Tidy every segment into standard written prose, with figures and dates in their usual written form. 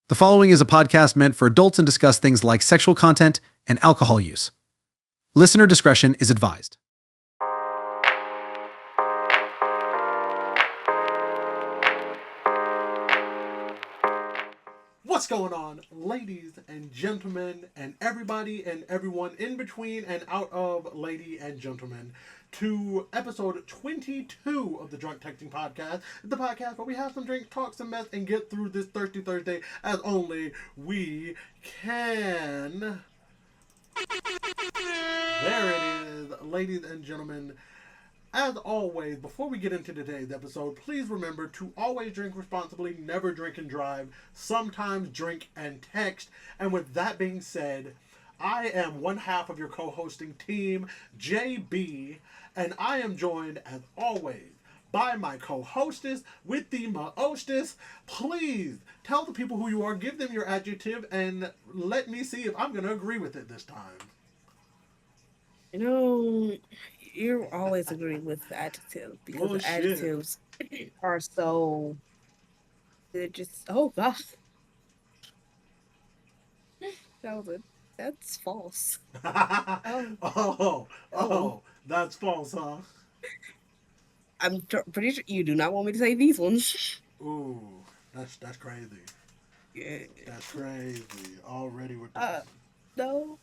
The following is a podcast meant for adults and discuss things like sexual content and alcohol use. Listener discretion is advised. What's going on, ladies and gentlemen, and everybody and everyone in between and out of lady and gentlemen, to episode 22 of the Drunk Texting Podcast, the podcast where we have some drinks, talk some mess, and get through this Thirsty Thursday as only we can. There it is, ladies and gentlemen. As always, before we get into today's episode, please remember to always drink responsibly, never drink and drive, sometimes drink and text. And with that being said, I am one half of your co-hosting team, JB, and I am joined, as always, by my co-hostess with the mo-hostess. Please tell the people who you are, give them your adjective, and let me see if I'm going to agree with it this time. You know, you always agree with adjectives because Bullshit. adjectives are so. They're just. Oh, gosh. That's false. Oh, that's false, huh? I'm pretty sure you do not want me to say these ones. Ooh, that's crazy. Yeah. That's crazy. Already with that. No.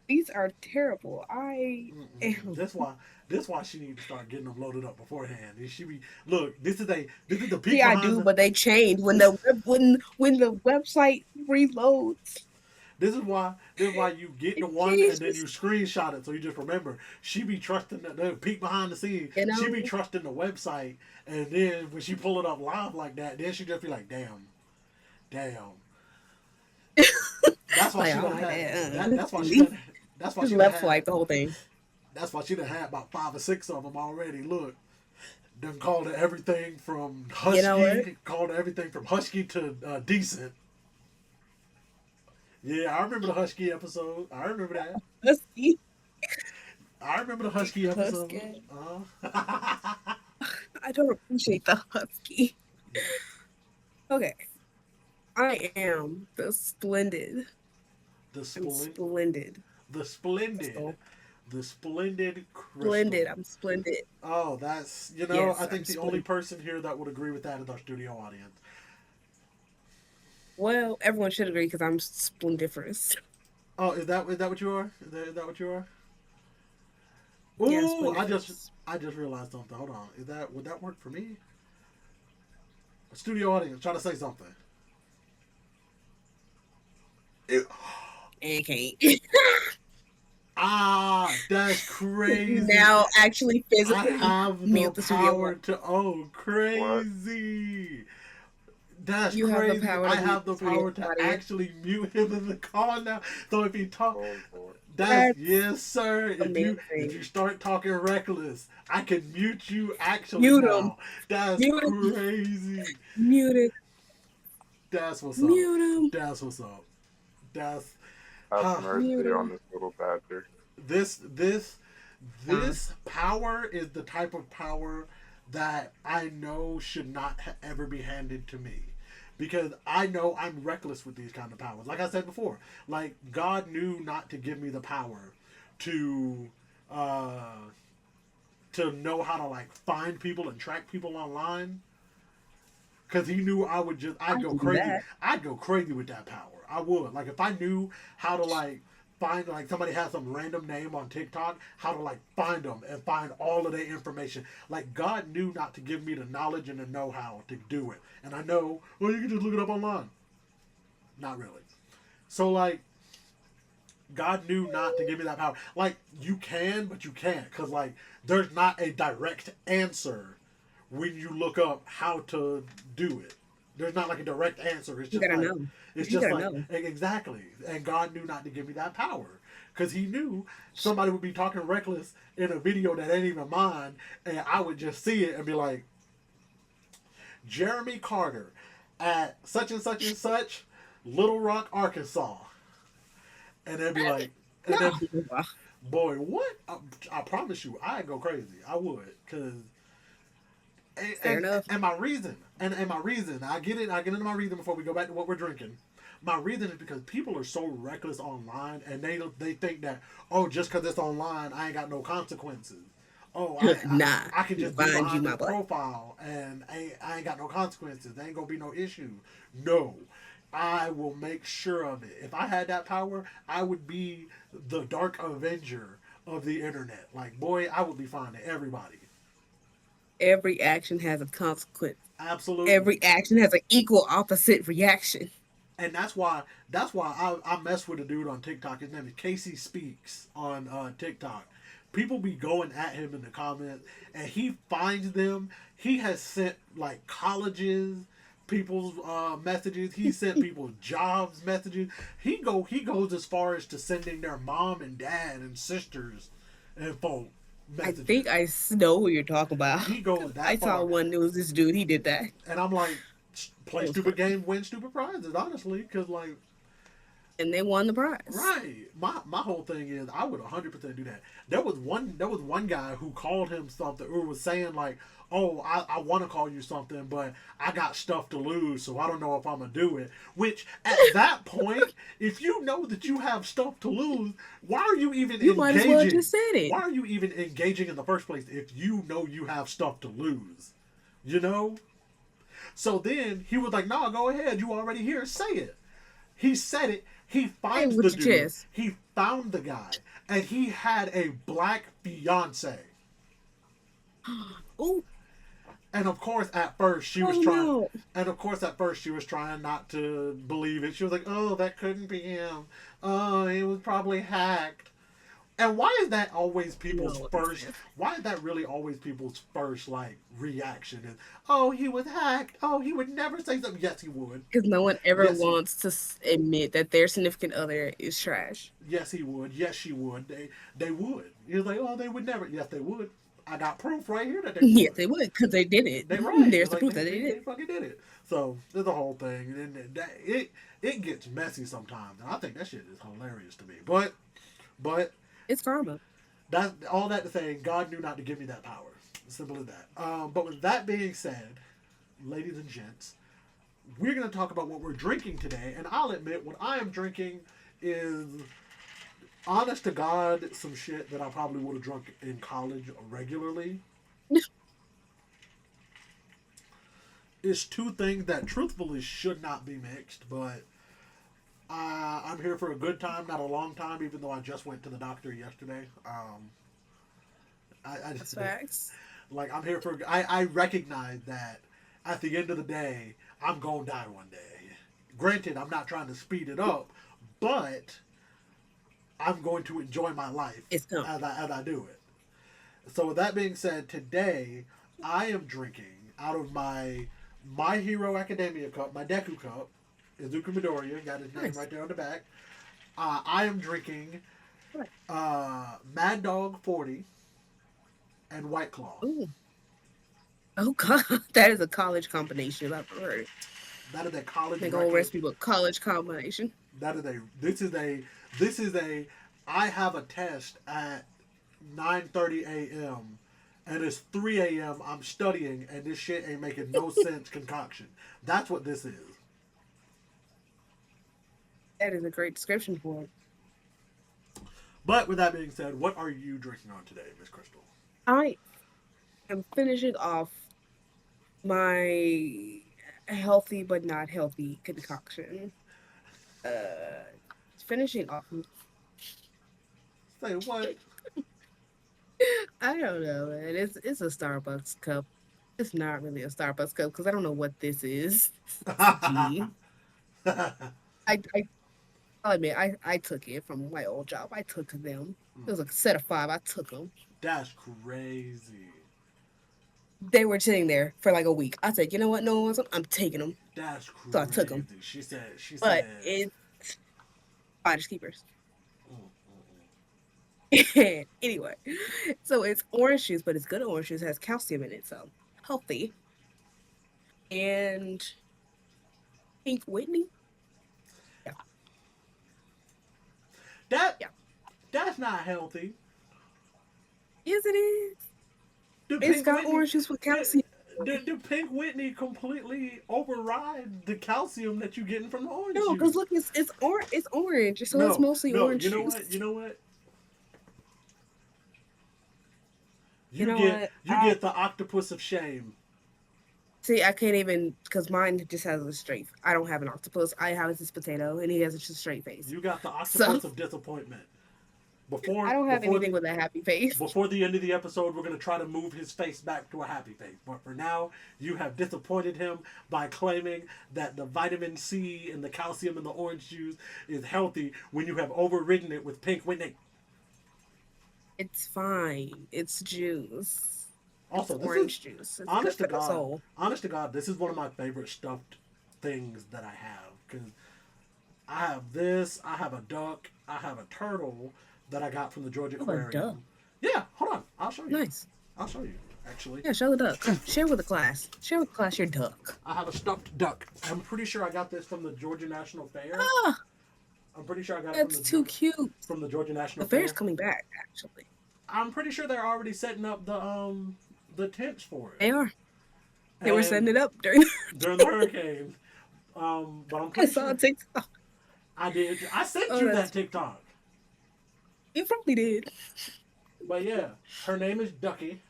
These are terrible. I am. That's why she needs to start getting them loaded up beforehand. And she be look. This is the peak. Yeah, I do, but they change when the website reloads. This is why you get the one and then you screenshot it so you just remember. She be trusting the peek behind the scenes. You know? She be trusting the website, and then when she pull it up live like that, then she just be like, damn. That's why Like, she oh, don't have. man. That's why she. Done, that's why Just she left had, swipe the whole thing. That's why she done had about 5 or 6 of them already. Look, done called it everything from husky. You know what? Called it everything from husky to decent. Yeah, I remember the husky episode. I remember that. Husky. I remember the husky episode. Husky. Uh-huh. I don't appreciate the husky. Okay. I am the splendid. The I'm splendid. splendid. The splendid. Crystal. The splendid Kristal. Splendid. I'm splendid. Oh, that's Yes, I think I'm the only person here that would agree with that is our studio audience. Well, everyone should agree because I'm splendiferous. Oh, is that what you are? Is that what you are? Yeah, Ooh, splendiferous. I just realized something. Hold on. Would that work for me? Studio audience, try to say something. It, And can't. that's crazy. Now actually I physically have the mute the studio. power to. Oh, crazy. That's You have the crazy. power I to have mute the the studio power to audience. actually mute him in the call now. So if he talk, Oh, boy. that's That's yes, sir. If you amazing. start talking reckless, I can mute you actually Mute now. him. That's Mute him. crazy. Mute it. That's what's up. Mute him. That's what's up. That's Have mercy Mute on him. this little badger. this power is the type of power that I know should not ever be handed to me. Because I know I'm reckless with these kind of powers. Like I said before, like God knew not to give me the power to know how to like find people and track people online. Because he knew I'd go can do crazy. that. I'd go crazy with that power. I would. Like if I knew how to like find like somebody has some random name on TikTok, how to like find them and find all of their information. Like God knew not to give me the knowledge and the know-how to do it. And I know, well, you can just look it up online. Not really. So like God knew not to give me that power. Like you can, but you can't, because like there's not a direct answer when you look up how to do it. There's not like a direct answer. It's You just gotta like know. it's You just gotta like know. exactly. And God knew not to give me that power because He knew somebody would be talking reckless in a video that ain't even mine, and I would just see it and be like, Jeremy Carter at such and such and such, Little Rock, Arkansas, and they'd be like, and then, No. boy, what? I promise you, I'd go crazy. I would, because Fair enough. And my reason, and my reason, I get it. I get into my reason before we go back to what we're drinking. My reason is because people are so reckless online, and they think that, oh, just because it's online, I ain't got no consequences. Oh, Nah, I can just be find you, behind my this boy. profile, and I ain't got no consequences. There ain't gonna be no issue. No, I will make sure of it. If I had that power, I would be the Dark Avenger of the internet. Like, boy, I would be finding everybody. Every action has a consequence. Absolutely. Every action has an equal opposite reaction. And that's why I mess with a dude on TikTok. His name is Casey Speaks on TikTok. People be going at him in the comments, and he finds them. He has sent like colleges, people's messages. He sent people's jobs messages. He goes as far as to sending their mom and dad and sisters and folk I messages. think know who you're talking about. He goes I that saw far, one. It was this dude. He did that. and I'm like, It play was stupid funny. games, win stupid prizes. Honestly, because like And they won the prize. right. My whole thing is I would 100% do that. There was one guy who called him something or was saying like, "Oh, I want to call you something, but I got stuff to lose, so I don't know if I'm gonna do it." Which at that point, if you know that you have stuff to lose, why are you even You might as well engaging? just said it. Why are you even engaging in the first place if you know you have stuff to lose? You know? So then he was like, "Nah, go ahead. You already here. Say it." He said it. He Hey, finds with the your dude. chest. He found the guy, and he had a black fiance. Oh, And of course, at first she was oh trying. no. And of course, at first she was trying not to believe it. She was like, "Oh, that couldn't be him. Oh, it was probably hacked." And why is that always people's No, first? Why is that really always people's first like reaction? Is, oh, he was hacked. Oh, he would never say something. Yes, he would. Because no one ever Yes, he, wants to admit that their significant other is trash. yes, he would. Yes, she would. They would. You're like, oh, they would never. Yes, they would. I got proof right here that they Yes, would. they would, because they did it. They right. There's It's the like proof that they did they it. fucking did it. So there's a whole thing, and it gets messy sometimes, and I think that shit is hilarious to me. But It's karma. that's all that to say. God knew not to give me that power. Simple as that. But with that being said, ladies and gents, we're gonna talk about what we're drinking today, and I'll admit what I am drinking is honest to God some shit that I probably would have drunk in college regularly. It's two things that truthfully should not be mixed, but I'm here for a good time, not a long time, even though I just went to the doctor yesterday. I That's just, facts. like, I'm here for, I recognize that at the end of the day, I'm going to die one day. Granted, I'm not trying to speed it up, but I'm going to enjoy my life It's coming. as I do it. So with that being said, today I am drinking out of My Hero Academia cup, my Deku cup. Izuku Midoriya got his name Nice. right there on the back. I am drinking Right. Mad Dog 40 and White Claw. Ooh. Oh God, that is a college combination if I've ever heard it. That is a college Make a whole record. recipe with college combination. That is a this is a I have a test at 9:30 a.m. and it's 3 a.m. I'm studying and this shit ain't making no sense concoction. That's what this is. That is a great description for it. But with that being said, what are you drinking on today, Miss Crystal? I am finishing off my healthy but not healthy concoction. Finishing off. Say what? I don't know, man. It's a Starbucks cup. It's not really a Starbucks cup because I don't know what this is. Gee. I'll admit, I took it from my old job. I took them. It was a set of 5. I took them. That's crazy. They were sitting there for like a week. I said, you know what? No one wants them. I'm taking them. That's crazy. So I took them. She But said it's finders keepers. mm, mm, mm. Anyway, so it's orange juice, but it's good orange juice. It has calcium in it, so healthy. And Pink Whitney. Yeah, that yeah. that's not healthy. Yes, it is. The It's Pink got Whitney, orange juice with the, calcium. Did Pink Whitney completely override the calcium that you're getting from the orange No, juice? because look, it's orange, so it's No, mostly no. orange You know what? juice. You know what? You You know get what? you get the octopus of shame. See, I can't even because mine just has a straight. I don't have an octopus. I have this potato, and he has just a straight face. You got the So octopus of disappointment. I Before don't have before anything the with a happy face. before the end of the episode, we're gonna try to move his face back to a happy face. But for now, you have disappointed him by claiming that the vitamin C and the calcium in the orange juice is healthy when you have overridden it with Pink Whitney. It's fine. It's juice. It's Also, this is orange juice. It's good honest to for the God, soul. honest to God, this is one of my favorite stuffed things that I have because I have this, I have a duck, I have a turtle that I got from the Georgia Oh, a duck. Aquarium. Yeah, hold on, I'll show you. Nice. I'll show you. Actually, Yeah, show the duck. Share with the class. Share with the class your duck. I have a stuffed duck. I'm pretty sure I got this from the Georgia National Fair. Ah, I'm pretty sure I got it that's too cute. from the Georgia National The fair's Fair. coming back, actually. I'm pretty sure they're already setting up the tents for it. They are. They were setting And it up during. during the hurricane. But I'm I pretty saw sure a TikTok. I did. I sent Oh, you that's that TikTok. you probably did. But yeah, her name is Ducky.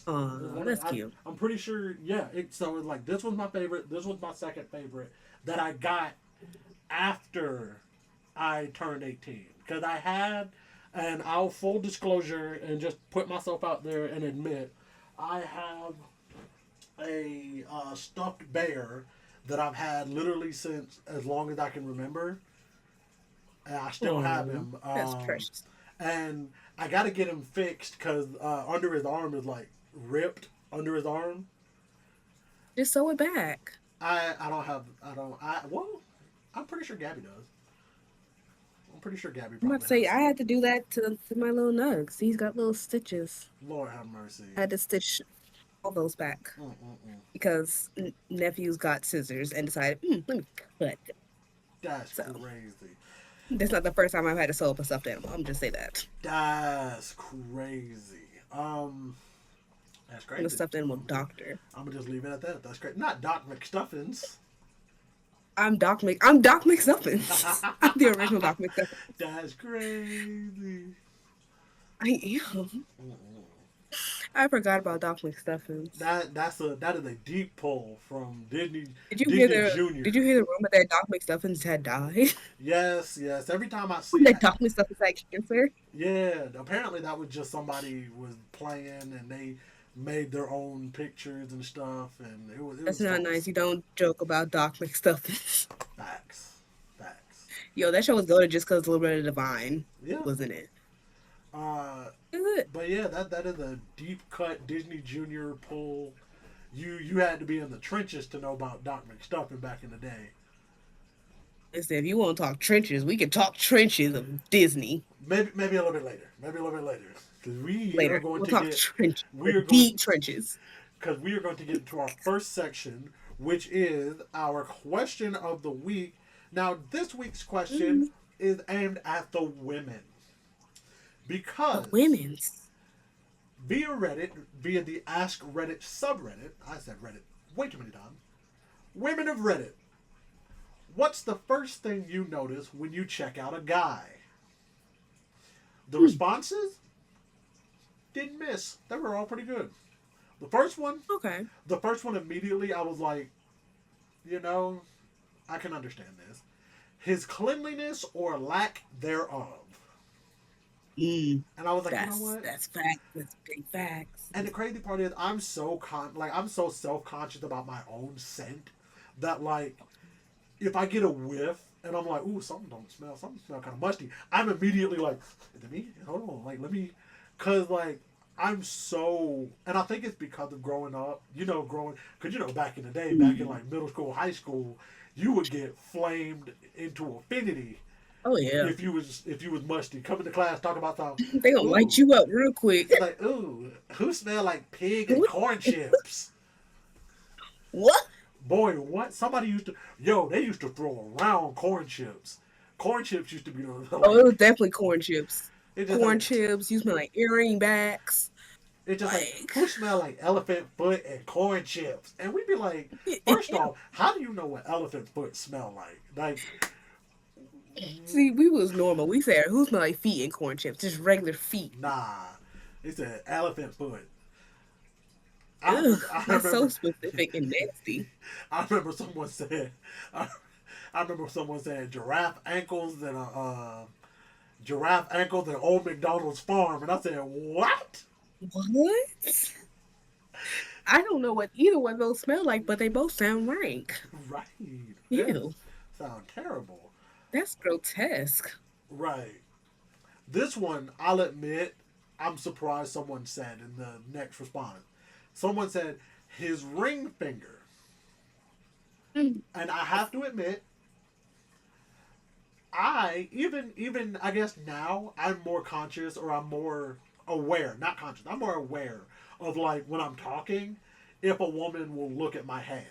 Oh, that's cute. I'm pretty sure. Yeah. So it's like this was my favorite. This was my second favorite that I got after I turned 18 because I had, and I'll full disclosure and just put myself out there and admit, I have a stuffed bear that I've had literally since as long as I can remember, and I still have Oh, him. that's precious. And I got to get him fixed because under his arm is like ripped under his arm. Just sew it back. I don't have I don't I well I'm pretty sure Gabby does. I'm pretty sure Gabby I'm probably about to say has I some. had to do that to my little nugs. He's got little stitches. Lord have mercy. I had to stitch all those back Mm-mm-mm. because nephews got scissors and decided, let me cut. That's So crazy. that's not the first time I've had to sew up a stuffed animal. I'm just say that. That's crazy. That's I'm a crazy. stuffed animal doctor. I'm gonna just leave it at that. That's great. Not Doc McStuffins. I'm Doc McStuffins. I'm the original Doc McStuffins. That's crazy. I am. Mm-mm. I forgot about Doc McStuffins. That is a deep pull from Disney Did you hear Disney the Junior. Did you hear the rumor that Doc McStuffins had died? Yes, yes. Every time I see That Doc McStuffins had cancer? yeah, apparently that was just somebody was playing and they made their own pictures and stuff, and it That's was not false. nice. You don't joke about Doc McStuffins. Facts, facts. Yo, that show was goated just because Loretta Devine Yeah. was in it. Uh, Is it? but yeah, that is a deep cut Disney Junior pull. You had to be in the trenches to know about Doc McStuffin back in the day. Listen, if you want to talk trenches, we can talk trenches of Disney Maybe a little bit later. Maybe a little bit later. Because we are later. going We'll to talk get trenches, we are going deep trenches. because we are going to get into our first section, which is our question of the week. Now, this week's question is aimed at the women The because women's. via Reddit, via the Ask Reddit subreddit, I said Reddit way too many times. Women of Reddit, what's the first thing you notice when you check out a guy? The responses didn't miss. They were all pretty good. The first one, Okay. immediately I was like, you know, I can understand this. His cleanliness or lack thereof. Mm, And I was like, you know what? that's facts. That's big facts. And the crazy part is, I'm so I'm so self conscious about my own scent that like, if I get a whiff and I'm like, ooh, something smell kind of musty. I'm immediately like, is it me? Hold on, like let me, cause like I'm so, and I think it's because of growing up, cause back in the day, back in like middle school, high school, you would get flamed into affinity Oh yeah, if you was musty. Come to class, talk about something. they gonna light you up real quick. It's like, ooh, who smell like pig and corn chips? What? Boy, what? They used to throw around corn chips. Corn chips used to be like, Oh, it was definitely corn chips. it just Corn like, chips. You smell like earring backs. It's just like, Like, who smell like elephant foot and corn chips? And we'd be like, first off, how do you know what elephant foot smell like? Like, see, we was normal. We said, who smell like feet and corn chips? Just regular feet. nah. It's an elephant foot. Ugh, I that's so remember, specific and nasty. I remember someone said, I, I remember someone saying giraffe ankles and old McDonald's farm, and I said, what? What? I don't know what either one of those smell like, but they both sound rank. Right. That Ew, sound terrible. that's grotesque. Right. This one, I'll admit, I'm surprised someone said in the next response. Someone said his ring finger. Mm. And I have to admit, even I guess now I'm more conscious, or I'm more aware, not conscious. I'm more aware of, like, when I'm talking, if a woman will look at my hand.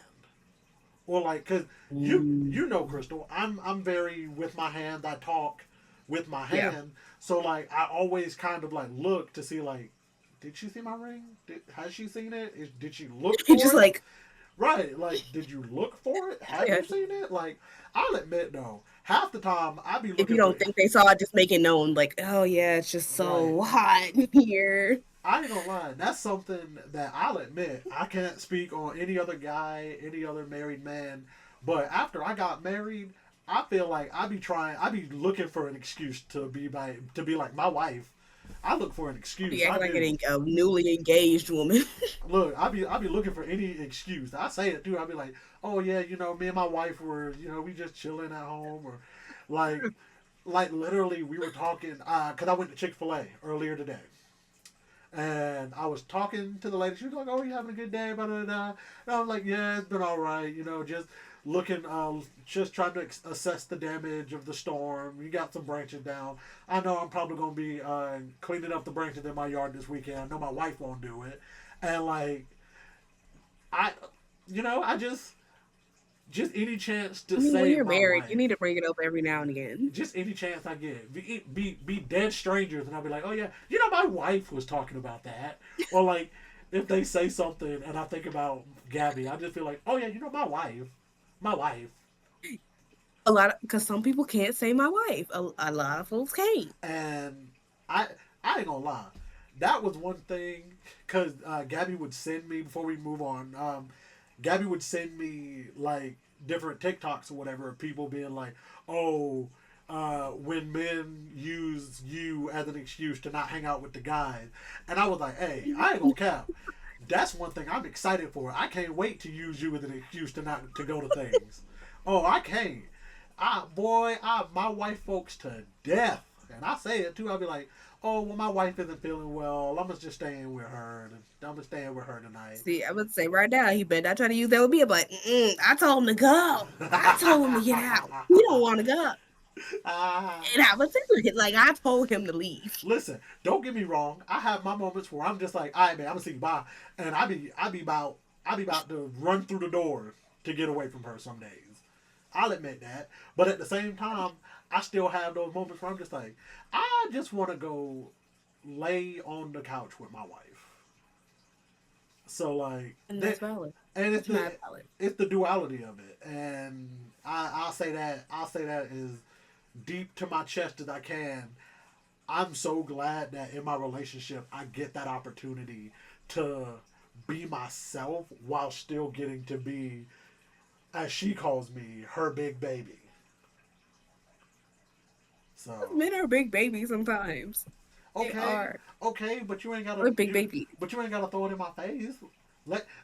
Or like, cause you know, Kristal, I'm very with my hand. I talk with my Yeah. hand, so like I always kind of like look to see, like, did she see my ring? Has she seen it? Did she look You for just it? like, Right, like, did you look for it? Have yeah. you seen it? Like, I'll admit though, half the time I be If you looking for. don't think they saw it, just make it known. Like, oh yeah, it's just Right. so hot in here. I ain't gonna lie, that's something that I'll admit. I can't speak on any other guy, any other married man, but after I got married, I feel like I be looking for an excuse to be like my wife. I look for an excuse. Be I acting like do. a newly engaged woman. Look, I be looking for any excuse. I say it too. I be like, oh yeah, me and my wife were, we just chilling at home, or like, literally we were talking, cause I went to Chick-fil-A earlier today. And I was talking to the lady. She was like, "Oh, you having a good day?" Blah, blah, blah. And I was like, "Yeah, it's been all right. Just looking, just trying to assess the damage of the storm. You got some branches down. I know I'm probably gonna be cleaning up the branches in my yard this weekend. I know my wife won't do it, and like I, I just any chance to I mean, when save you're my married, you wife. need to bring it up every now and again. Just any chance I get, be dead strangers, and I'll be like, oh yeah, my wife was talking about that, or like if they say something and I think about Gabby, I just feel like, oh yeah, my wife, A lot of, because some people can't say my wife. A lot of folks can't. and I I ain't gonna lie, that was one thing, because Gabby would send me before we move on. Gabby would send me like different TikToks or whatever of people being like, oh, when men use you as an excuse to not hang out with the guys. And I was like, hey, I ain't gonna cap. That's one thing I'm excited for. I can't wait to use you as an excuse to not to go to things. Oh, I can't. My wife folks to death. And I say it too. I'll be like, oh, well, my wife isn't feeling well. I'm just staying with her. I'm just staying with her tonight. See, I would say right now, he better not try to use that with me. I'm like, I told him to go. I told him to get out. He don't want to go. Ah. And I was saying, like, I told him to leave. Listen, don't get me wrong. I have my moments where I'm just like, all right, man, I'm gonna see you bye, and I be about to run through the door to get away from her some days. I'll admit that, but at the same time, I still have those moments where I'm just like, I just want to go lay on the couch with my wife. So like, And that's valid. and That's not valid. it's the duality of it, and I'll say that as deep to my chest as I can. I'm so glad that in my relationship I get that opportunity to be myself while still getting to be, as she calls me, her big baby. So Men are big babies sometimes. They okay, are. okay, but We're big babies. but you ain't gotta throw it in my face.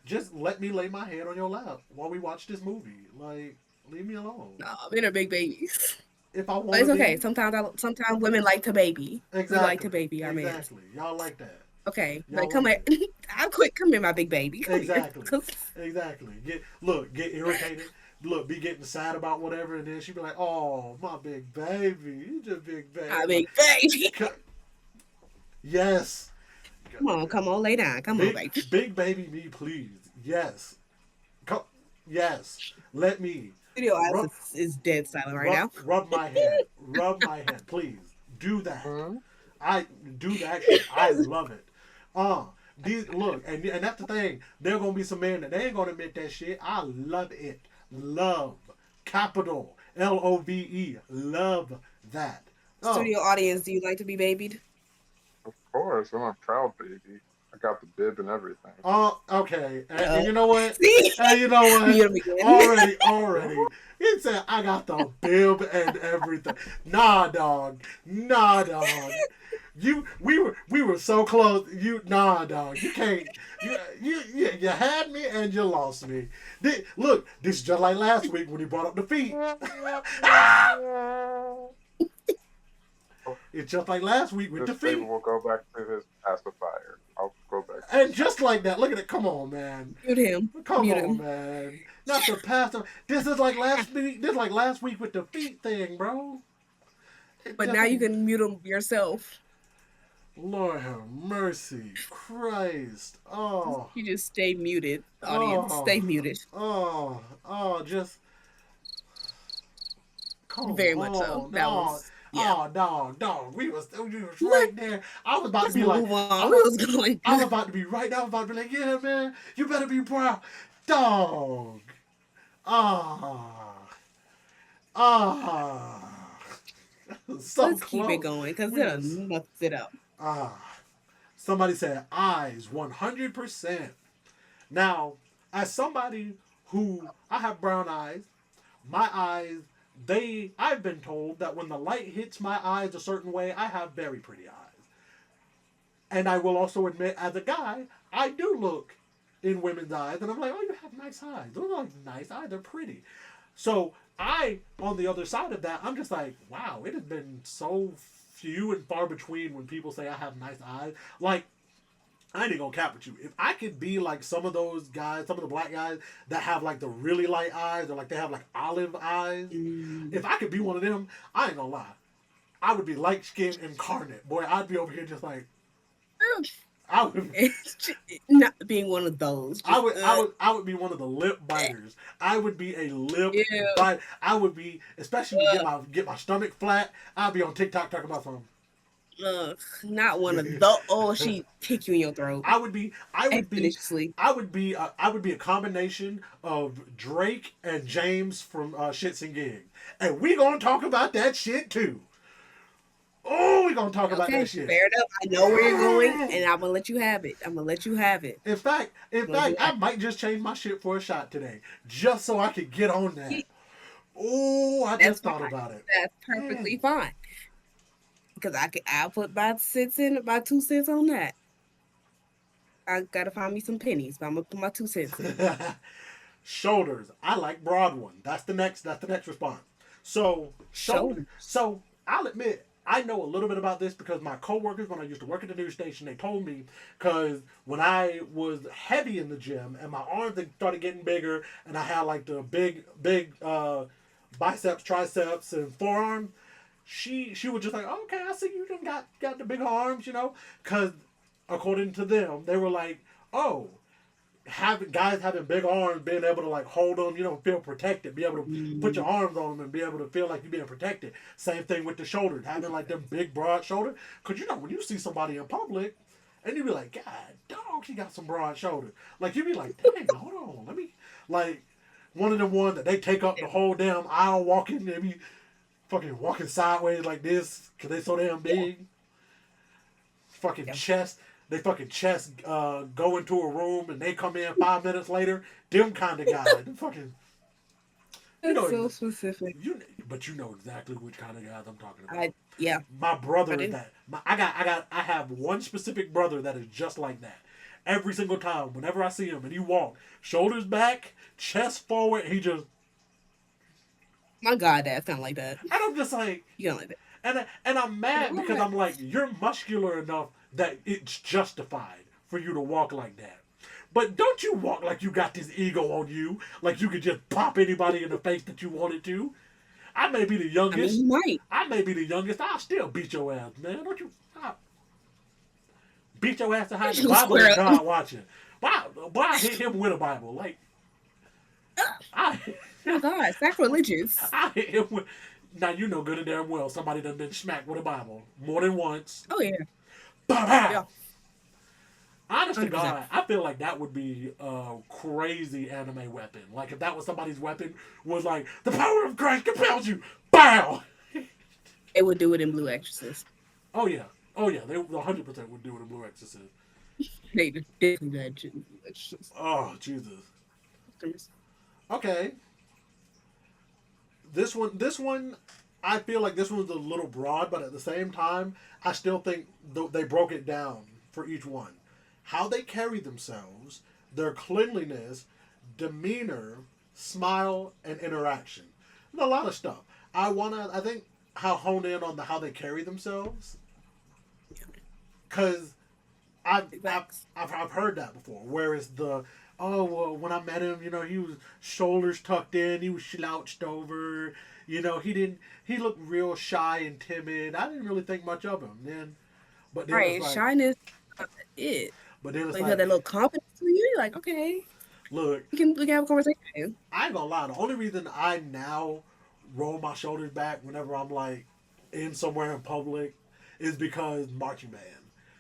Just let me lay my head on your lap while we watch this movie. Like, leave me alone. No, men are big babies. If I But want it's to okay. be, Sometimes women like to baby. We like to exactly, baby our man. exactly. Y'all like that. Okay, Y'all but come like here. that. I'll quit. Come here, my big baby. Come here. Exactly. 'Cause Exactly. Get irritated. Look, be getting sad about whatever, and then she be like, "Oh, my big baby, you just big baby." my big baby. Yes, Come on, lay down. Come on, baby. big baby, me please. Yes, come. Yes, let me Studio rub, Alice is dead silent right now. rub my head, rub my head, please. Do that. Mhm. I do that. Shit. I love it. Uh, Look, and that's the thing. There are gonna be some men that they ain't gonna admit that shit. I love it. Love. Capital LOVE. Love that. Oh, Studio audience, do you like to be babied? Of course, I'm a proud baby. I got the bib and everything. oh, okay. And you know what? See? And you know what? Mute him again. Already. He said, I got the bib and everything. Nah, dog. Nah, dog. We were so close. Nah, dog. You can't. You had me and you lost me. Look, this is just like last week when he brought up the feet. It's just like last week with This the feet. baby will go back to his pacifier. I'll go back. And just like that, look at it. Come on, man. Mute him. Come Mute on, him. man. Not the pastor. This is like last week. This is like last week with the feet thing, bro. But now you can mute him yourself. Lord have mercy, Christ. Oh, You just stay muted, audience. Oh. Stay muted. just come Very on. much so. That dog. was yeah. Oh, dog. We was right there. I was about Let's to be like, move on. Where was going? I was about to be right now. I was about to be like, yeah, man, you better be proud, dog. So Let's close. keep it going because We it'll was- mess it up. Somebody said eyes 100%. Now, as somebody who I have brown eyes, my eyes, I've been told that when the light hits my eyes a certain way, I have very pretty eyes. And I will also admit, as a guy, I do look in women's eyes, and I'm like, oh, you have nice eyes. Those are nice eyes. They're pretty. So on the other side of that, I'm just like, wow, it has been so few and far between when people say I have nice eyes. Like, I ain't gonna cap with you. If I could be like some of those guys, some of the black guys that have like the really light eyes, or like they have like olive eyes, if I could be one of them, I ain't gonna lie. I would be light skinned incarnate. Boy, I'd be over here just like, I would. Not being one of those. I would be one of the lip biters. I would be a lip biter. I would be, especially to get my stomach flat. I'd be on TikTok talking about something. Not one of the. Oh, she kick you in your throat. I would be Expeditiously. a combination of Drake and James from Shits and Gigs, and we gonna talk about that shit too. Oh, we gonna talk about that shit. Fair enough. I know where you're going, and I'm gonna let you have it. In fact, I might just change my shit for a shot today, just so I could get on that. Oh, I just thought about it. That's perfectly fine. Because I'll put my 2 cents on that. I gotta find me some pennies, but I'm gonna put my 2 cents in. Shoulders. I like broad one. That's the next response. So shoulders. So I'll admit, I know a little bit about this because my coworkers, when I used to work at the news station, they told me, because when I was heavy in the gym and my arms started getting bigger and I had like the big biceps, triceps, and forearms, she was just like, oh, okay, I see you done got the big arms, because according to them, they were like, oh, guys having big arms, being able to like hold them, feel protected, be able to put your arms on them and be able to feel like you're being protected. Same thing with the shoulders, having like them big broad shoulders. Because when you see somebody in public and you be like, God, dog, she got some broad shoulders. Like you be like, dang, hold on, let me, like one of them ones that they take up the whole damn aisle walking, they be fucking walking sideways like this because they so damn big. Fucking chest. They fucking go into a room and they come in 5 minutes later. Them kind of guys. Them fucking. It's so specific. But you know exactly which kind of guys I'm talking about. Yeah. My brother is that. I have one specific brother that is just like that. Every single time, whenever I see him and he walk, shoulders back, chest forward, he just. My God, that's kind of like that. And I'm just like. You don't like that. And I'm mad because I'm like, you're muscular enough that it's justified for you to walk like that. But don't you walk like you got this ego on you, like you could just pop anybody in the face that you wanted to. I may be the youngest. You might. I may be the youngest. I'll still beat your ass, man. Don't you? I'll beat your ass to hide the Bible and God watching. Why I hit him with a Bible? Like, oh God, sacrilegious. I hit him with. Now you know good and damn well somebody done been smacked with a Bible more than once. Oh yeah. Bah, bah. Yeah. Honest to 100%. God, I feel like that would be a crazy anime weapon. Like if that was somebody's weapon, was like the power of Christ compels you. Bow. They would do it in Blue Exorcist. Oh yeah, oh yeah, they 100% would do it in Blue Exorcist. They definitely do that in Blue Exorcist. Oh Jesus. Okay, this one, I feel like this one's a little broad, but at the same time, I still think they broke it down for each one. How they carry themselves, their cleanliness, demeanor, smile, and interaction. And a lot of stuff. I think, how hone in on how they carry themselves, because I've heard that before. Whereas oh well, when I met him, he was shoulders tucked in, he was slouched over, he looked real shy and timid. I didn't really think much of him then, but then Right, it's like, shyness, it. but then it's Like, like, that little confidence to you. You're like, okay, look, we can have a conversation. I ain't gonna lie. The only reason I now roll my shoulders back whenever I'm like in somewhere in public is because marching band.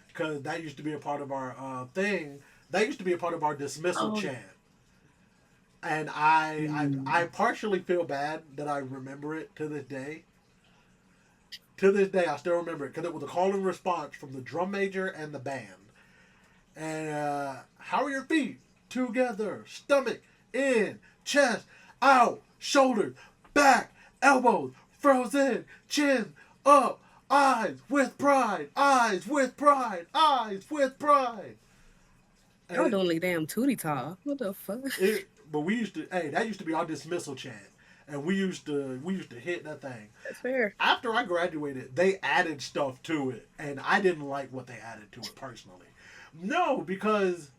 Because that used to be a part of our thing. That used to be a part of our dismissal chant. And I partially feel bad that I remember it to this day. To this day, I still remember it because it was a call and response from the drum major and the band. And how are your feet? Together, stomach, in, chest, out, shoulders, back, elbows, frozen, chin, up, eyes with pride, eyes with pride, eyes with pride. Y'all doing like damn tootie talk. What the fuck? But we used to, that used to be our dismissal chant, and we used to hit that thing. That's fair. After I graduated, they added stuff to it, and I didn't like what they added to it personally. No, because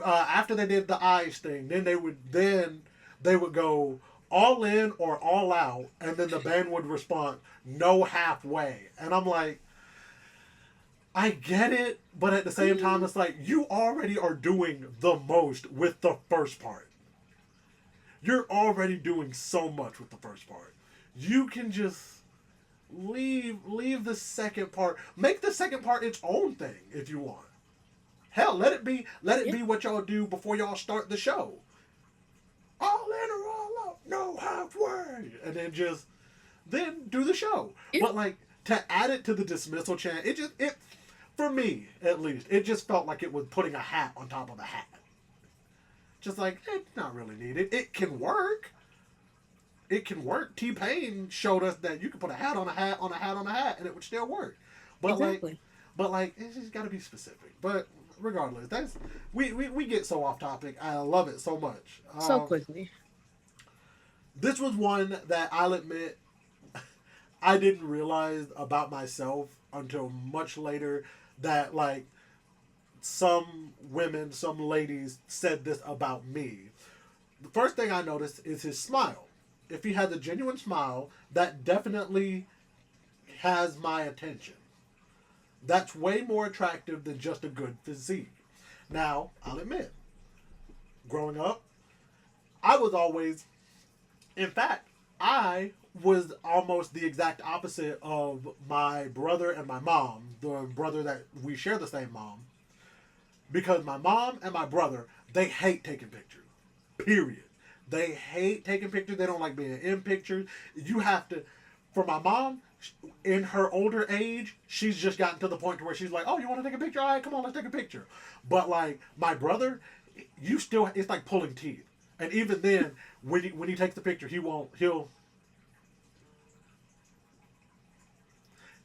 after they did the eyes thing, then they would go all in or all out, and then the band would respond no halfway, and I'm like, I get it, but at the same time, it's like you already are doing the most with the first part. You're already doing so much with the first part. You can just leave the second part. Make the second part its own thing if you want. Hell, let it be what y'all do before y'all start the show. All in or all out, no halfway, and then do the show. Yeah. But like to add it to the dismissal chant, it for me at least, it just felt like it was putting a hat on top of a hat. Just like, it's not really needed. It can work. It can work. T-Pain showed us that you can put a hat on a hat on a hat on a hat, and it would still work. But exactly. It's just got to be specific. But regardless, we get so off topic. I love it so much. So quickly. This was one that I'll admit I didn't realize about myself until much later, that like some women, some ladies said this about me. The first thing I noticed is his smile. If he has a genuine smile, that definitely has my attention. That's way more attractive than just a good physique. Now, I'll admit, growing up, I was always, in fact, I was almost the exact opposite of my brother and my mom, the brother that we share the same mom. Because my mom and my brother, they hate taking pictures. Period. They hate taking pictures. They don't like being in pictures. You have to, for my mom, in her older age, she's just gotten to the point to where she's like, oh, you want to take a picture? All right, come on, let's take a picture. But like my brother, it's like pulling teeth. And even then, when he takes the picture, he'll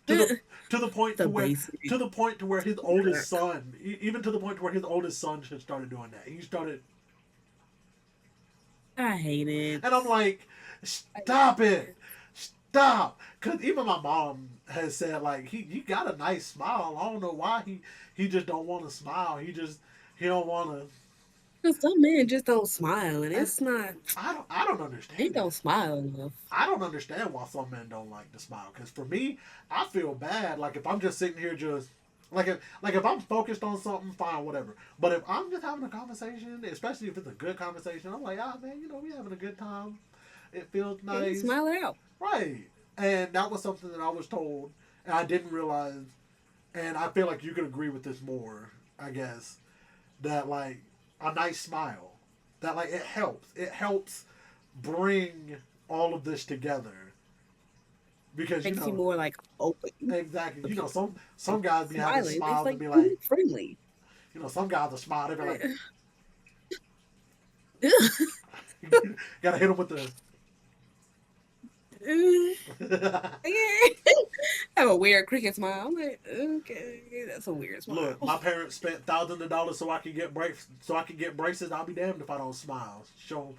to the point to where his oldest son, even to the point to where his oldest son just started doing that. He started. I hate it. And I'm like, stop it. Stop. Because even my mom has said, like, he got a nice smile. I don't know why he just don't want to smile. He don't want to. Because some men just don't smile, and it's not. I don't understand. They don't smile enough. I don't understand why some men don't like to smile. Because for me, I feel bad. Like if I'm just sitting here, just like if I'm focused on something, fine, whatever. But if I'm just having a conversation, especially if it's a good conversation, I'm like, man, we having a good time. It feels nice. Smile it out. Right. And that was something that I was told, and I didn't realize. And I feel like you could agree with this more I guess, that like a nice smile, that like it helps bring all of this together because Makes you more like open exactly to people. some guys be having Smiling. It's smiles and like be too like, friendly. some guys will smile, they be like, Like, gotta hit them with the I have a weird cricket smile. I'm like, okay, that's a weird smile. look. My parents spent thousands of dollars so I could get braces. I'll be damned if I don't smile. Show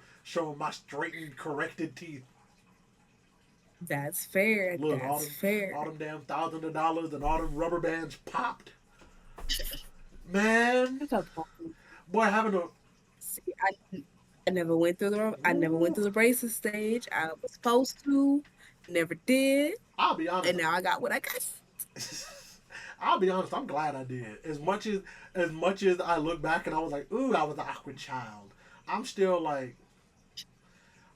'em my straightened, corrected teeth. That's fair. Look, That's fair. all them damn thousands of dollars and all them rubber bands popped. Man, That's a problem. boy, having a See, I never went through the braces stage. I was supposed to, never did, I'll be honest. and now I got what I got. I'll be honest. I'm glad I did. As much as I look back and I was like, ooh, I was an awkward child. I'm still like,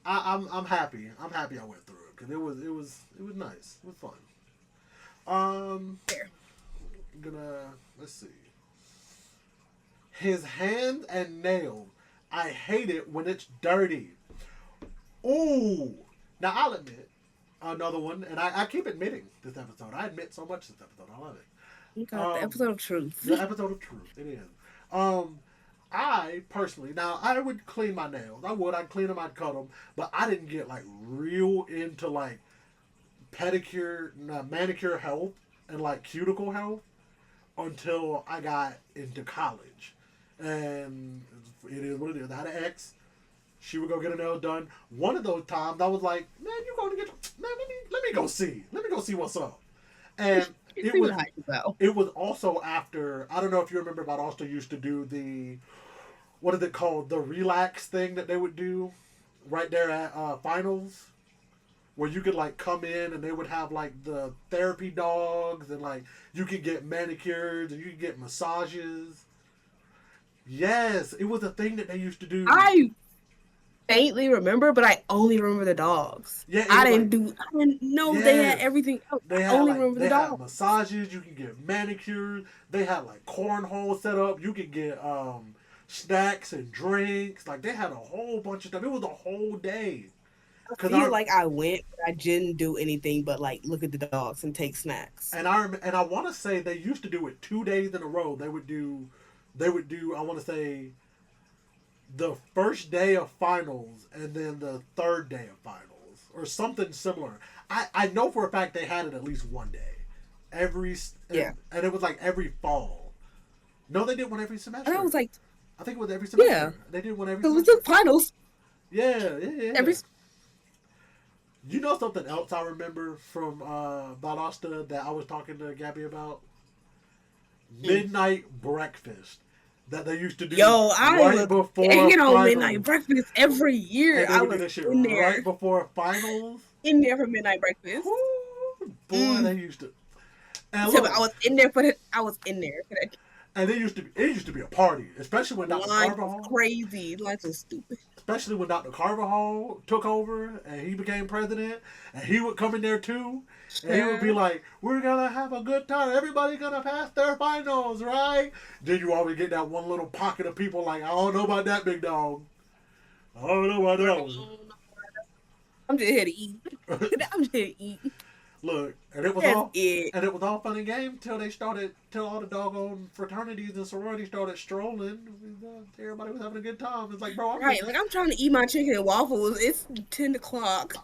I'm happy. I'm happy I went through it because it was nice. It was fun. Fair. Let's see. His hands and nails. I hate it when it's dirty. Ooh. Now I'll admit another one, and I keep admitting this episode. I admit so much this episode. I love it. You got the episode of truth. The episode of truth. It is. I personally, now I would clean my nails. I'd clean them, I'd cut them, but I didn't get like real into like pedicure, manicure health and like cuticle health until I got into college. And it is what it is. I had an ex. She would go get her nails done. One of those times I was like, man, you going to get, man, let me go see what's up. And it was also after, I don't know if you remember, but I also used to do the, what is it called? The relax thing that they would do right there at finals, where you could like come in and they would have like the therapy dogs and like you could get manicures and you could get massages. Yes, it was a thing that they used to do. I faintly remember, but I only remember the dogs. Yeah, I didn't know they had everything else. I only remember the dogs. Had massages, you could get manicures. They had like cornhole set up. You could get snacks and drinks. Like they had a whole bunch of stuff. It was a whole day. I feel like I went, but I didn't do anything but like look at the dogs and take snacks. And I want to say they used to do it 2 days in a row. They would do. I want to say the first day of finals and then the third day of finals or something similar. I know for a fact they had it at least one day. And it was like every fall. No, they did one every semester. And I was like, I think it was every semester. Yeah. They did one every semester. It was the finals. Yeah. You know something else I remember from Valdosta that I was talking to Gabby about? Midnight breakfast that they used to do. Yo, I was before midnight breakfast every year. I was in there right before finals. In there for midnight breakfast. Ooh, boy, they used to. And look, I was in there for that. And it used to be a party, especially when Dr. Carvajal. Crazy, lines was stupid. Especially when Dr. Carvajal took over and he became president, and he would come in there too, and he would be like, "We're gonna have a good time. Everybody's gonna pass their finals, right?" Then you always get that one little pocket of people like, "I don't know about that, big dog. I don't know about that one." I'm just here to eat. I'm just here to eat. Look, and it was all fun and games till all the doggone fraternities and sororities started strolling. Everybody was having a good time. It's like, bro, I'm trying to eat my chicken and waffles. It's 10 o'clock.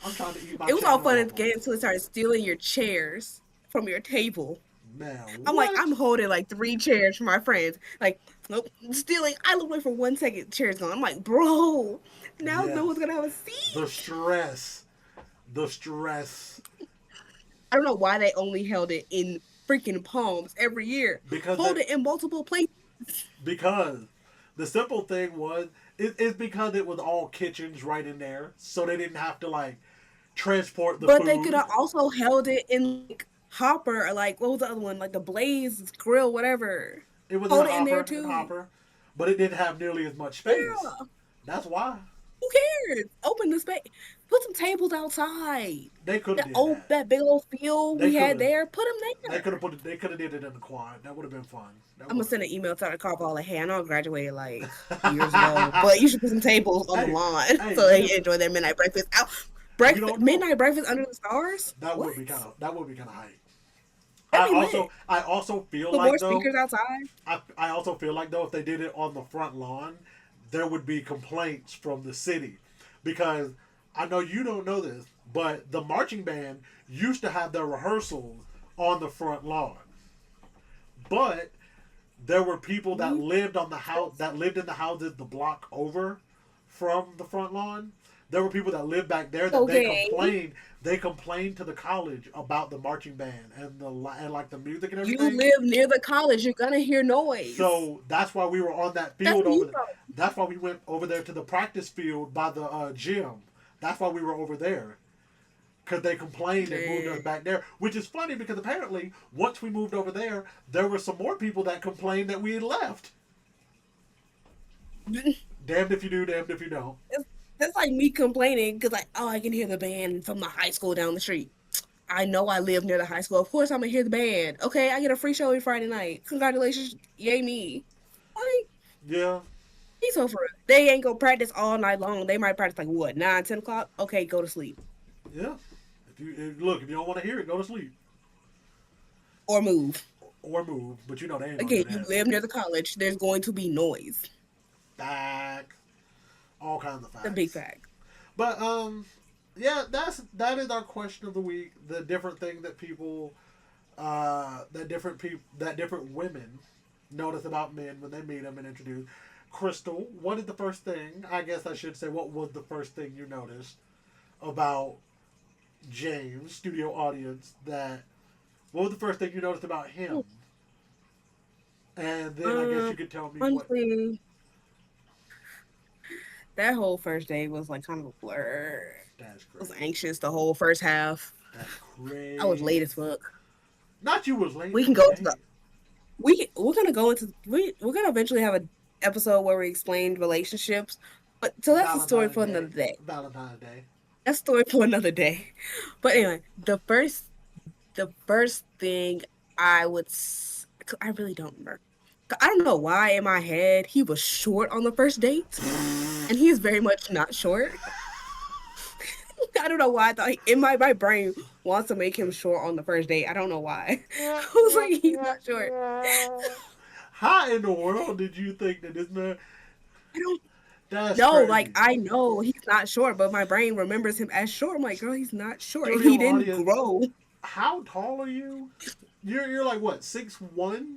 I'm trying to eat my. It was all fun and games until they started stealing your chairs from your table. Man, I'm like, I'm holding like 3 chairs for my friends. Like, nope, stealing. I look away for 1 second, chair's gone. I'm like, bro, now no one's gonna have a seat. The stress. I don't know why they only held it in freaking Palms every year. Hold it in multiple places. Because the simple thing was, it's because it was all kitchens right in there, so they didn't have to like transport the food. But they could have also held it in like Hopper or like what was the other one, like the Blaze Grill, whatever. It was in there too. Hopper, but it didn't have nearly as much space. Yeah. That's why. Who cares? Open the space. Put some tables outside. They could have did that. That big old field They we could had have. there. Put them They there. could have put it. They could have did it in the quad. That would have been fun. That I'm gonna would send an email to the Carval like, hey, I know I graduated like years ago, have. but you should put some tables on the Hey, lawn hey, so they can enjoy their midnight breakfast. Out you breakfast don't know. midnight breakfast under the stars? That What? would be kind of. That would be kind of hype. That'd be lit. I also feel Put like more though. speakers outside. I also feel like though if they did it on the front lawn, there would be complaints from the city, because I know you don't know this, but the marching band used to have their rehearsals on the front lawn, but there were people that lived on the house that lived in the houses the block over from the front lawn. There were people that lived back there that Okay. they complained to the college about the marching band and like the music and You everything. live near the college, you're gonna hear noise. So that's why we were on that That's field what you over there. That's why we went over there to the practice field by the gym. That's why we were over there. Because they complained and moved us back there. Which is funny because apparently, once we moved over there, there were some more people that complained that we had left. Damned if you do, damned if you don't. That's like me complaining because like, oh, I can hear the band from the high school down the street. I know I live near the high school. Of course I'm gonna hear the band. Okay, I get a free show every Friday night. Congratulations, yay me. Like, Yeah. he's so for real. They ain't gonna practice all night long. They might practice like what, 9, 10 o'clock? Okay, go to sleep. Yeah. If you don't want to hear it, go to sleep. Or move. Or move. But you know they ain't Again, gonna do you that. live near the college, there's going to be noise. Fact. All kinds of facts. The big fact. But yeah, that is our question of the week. The different thing that people, that different women notice about men when they meet them and introduce. Kristal, what is the first thing? I guess I should say, what was the first thing you noticed about James, studio audience? What was the first thing you noticed about him? And then I guess you could tell me what. Honestly, that whole first day was like kind of a blur. That's I was crazy. anxious the whole first half. That's crazy. I was late as fuck. Not you was late. We can go to the we're gonna go into we're gonna eventually have an episode where we explain relationships. But so that's a story for another day. Valentine's Day. That's a story for another day. But anyway, the first thing I I really don't remember. I don't know why in my head he was short on the first date, and he's very much not short. I don't know why I thought in my brain wants to make him short on the first date. I don't know why. I was like, he's not short. How in the world did you think that this man? I don't That's know. crazy. Like I know he's not short, but my brain remembers him as short. I'm like, girl, he's not short. Studio He didn't audience. grow. How tall are you? You're like what, 6'1"? 6'1".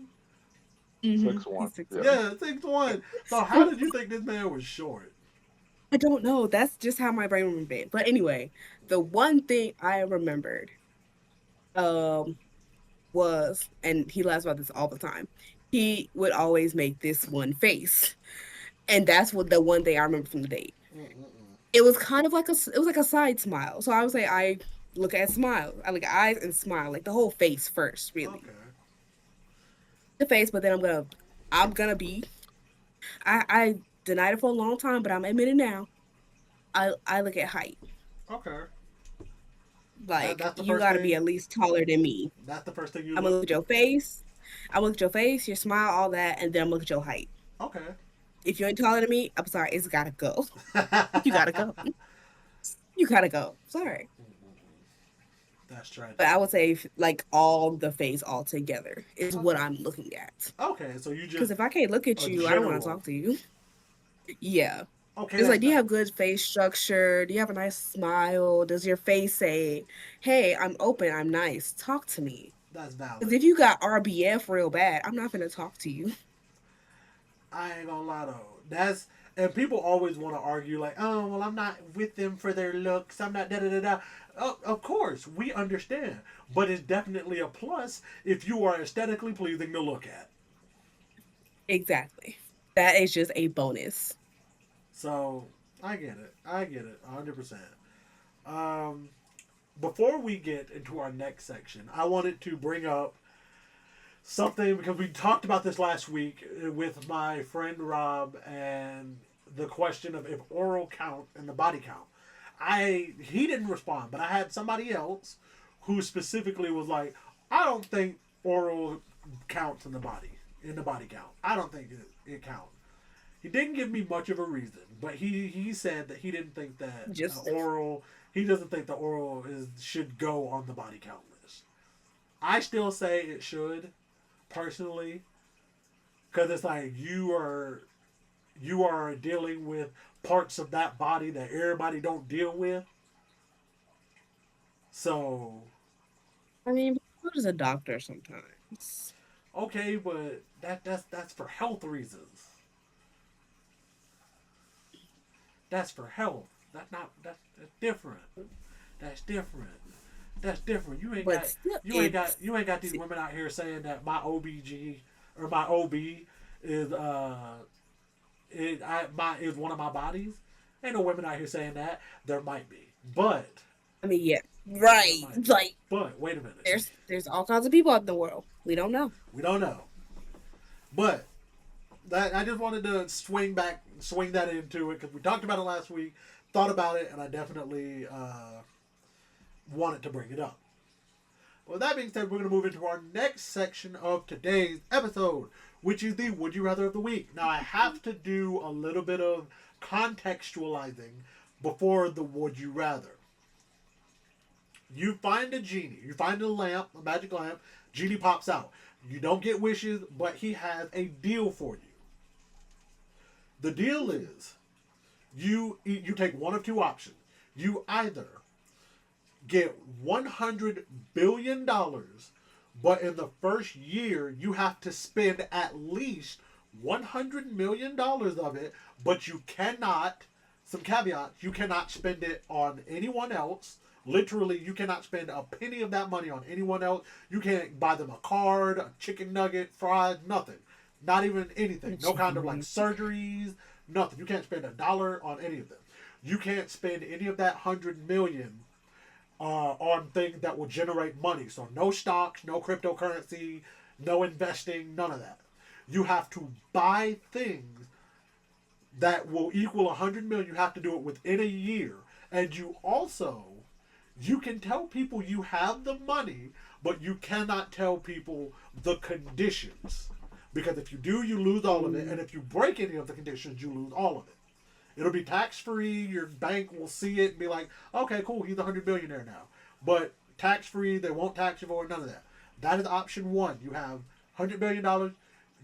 He's Yeah. Yeah, 6'1". So how did you think this man was short? I don't know. That's just how my brain remembered it. But anyway, the one thing I remembered was, and he laughs about this all the time, he would always make this one face. And that's what the one thing I remember from the date. It was kind of like a side smile. So I would say I look at smile. I look at eyes and smile, like the whole face first, really. Okay. The face, but then I'm gonna be I denied it for a long time, but I'm admitting now. I look at height. Okay. Like That's the you first gotta thing? be at least taller than me. That's the first thing you I'm gonna look. look at your face. I'm gonna look at your face, your smile, all that, and then I'm gonna look at your height. Okay. If you ain't taller than me, I'm sorry, it's gotta go. You gotta go. You gotta go. Sorry. That's tragic. But I would say like all the face all together is what I'm looking at. Okay, so you Because just if I can't look at a you, I don't want to general. talk to you. Yeah. okay. It's That's like, do you not- have good face structure? Do you have a nice smile? Does your face say, hey, I'm open, I'm nice, talk to me? That's Because valid. if you got RBF real bad, I'm not going to talk to you. I ain't gonna lie though. And people always want to argue like, oh well, I'm not with them for their looks. I'm not da da da da. Of course, we understand, but it's definitely a plus if you are aesthetically pleasing to look at. Exactly. That is just a bonus. So I get it. 100%. Before we get into our next section, I wanted to bring up something because we talked about this last week with my friend Rob and the question of if oral count and the body count. He didn't respond, but I had somebody else who specifically was like, I don't think oral counts in the body count. I don't think it counts. He didn't give me much of a reason, but he said that he didn't think that oral. He doesn't think the oral should go on the body count list. I still say it should, personally, because it's like you are dealing with parts of that body that everybody don't deal with. So, I mean, so does a doctor sometimes. okay, but that's for health reasons. That's for health. That's different. That's different. That's different. But still, You ain't got these women out here saying that my OBG or my OB is is one of my bodies. Ain't no women out here saying that. There might be, but I mean, yeah, right. Like, but wait a minute. There's all kinds of people out in the world. We don't know. We don't know. But that I just wanted to swing that into it because we talked about it last week, thought about it, and I definitely wanted to bring it up. Well, that being said, we're going to move into our next section of today's episode, which is the Would You Rather of the Week. Now, I have to do a little bit of contextualizing before the Would You Rather. You find a genie. You find a lamp, a magic lamp. Genie pops out. You don't get wishes, but he has a deal for you. The deal is you take one of two options. You either get $100 billion, but in the first year you have to spend at least $100 million of it, but you cannot, some caveats, you cannot spend it on anyone else. Literally, you cannot spend a penny of that money on anyone else. You can't buy them a card, a chicken nugget, fries, nothing. Not even anything. No kind of like surgeries, nothing. You can't spend $1 on any of them. You can't spend any of that $100 million on things that will generate money. So no stocks, no cryptocurrency, no investing, none of that. You have to buy things that will equal $100 million. You have to do it within a year. And you can tell people you have the money, but you cannot tell people the conditions. Because if you do, you lose all of it. And if you break any of the conditions, you lose all of it. It'll be tax-free. Your bank will see it and be like, okay, cool, he's a $100 billionaire now. But tax-free, they won't tax you for it, none of that. That is option one. You have $100 billion.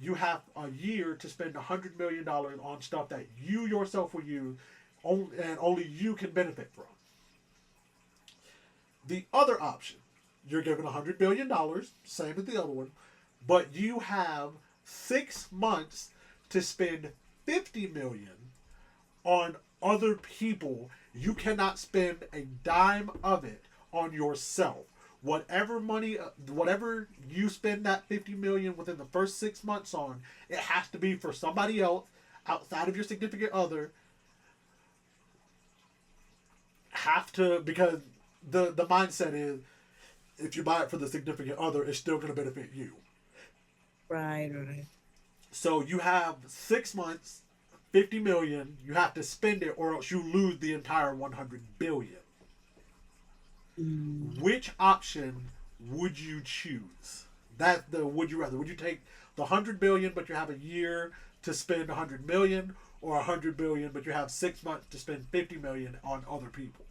You have a year to spend $100 million on stuff that you yourself will use and only you can benefit from. The other option, you're given $100 billion, same as the other one, but you have 6 months to spend $50 million on other people. You cannot spend a dime of it on yourself. Whatever you spend that $50 million within the first 6 months on, it has to be for somebody else outside of your significant other. Because the mindset is if you buy it for the significant other, it's still going to benefit you. Right. So you have 6 months, $50 million. You have to spend it, or else you lose the entire $100 billion. Which option would you choose? That's the would you rather. Would you take the $100 billion, but you have a year to spend $100 million, or $100 billion, but you have 6 months to spend $50 million on other people?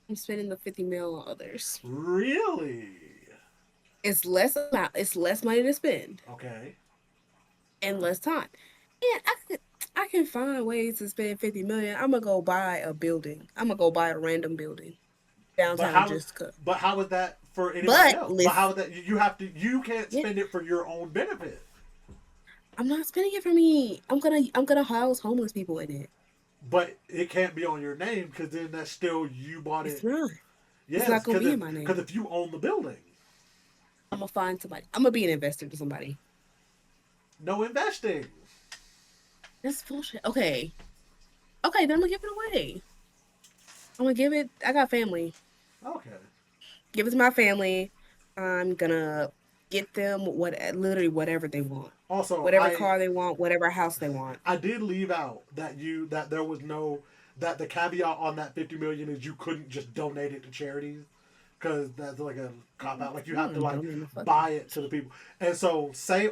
I'm spending the $50 million on others. Really? It's less money to spend. Okay. And less time. And I can find ways to spend $50 million. I'm gonna go buy a building. I'm gonna go buy a random building downtown Jessica. But how is that for anybody else? But how is that you can't spend it for your own benefit? I'm not spending it for me. I'm gonna house homeless people in it. But it can't be on your name because then that's still you bought it. It's not. Yes, it's not gonna be in my name. Because if you own the building, I'm gonna find somebody. I'm gonna be an investor to somebody. No investing. That's bullshit. Okay, then I'm gonna give it away. I'm gonna give it. I got family. Okay. Give it to my family. I'm gonna get them literally whatever they want. Also, whatever car they want, whatever house they want. I did leave out that there was no that the caveat on that 50 million is you couldn't just donate it to charities because that's like a cop out. Like you have to like buy it to the people. And so same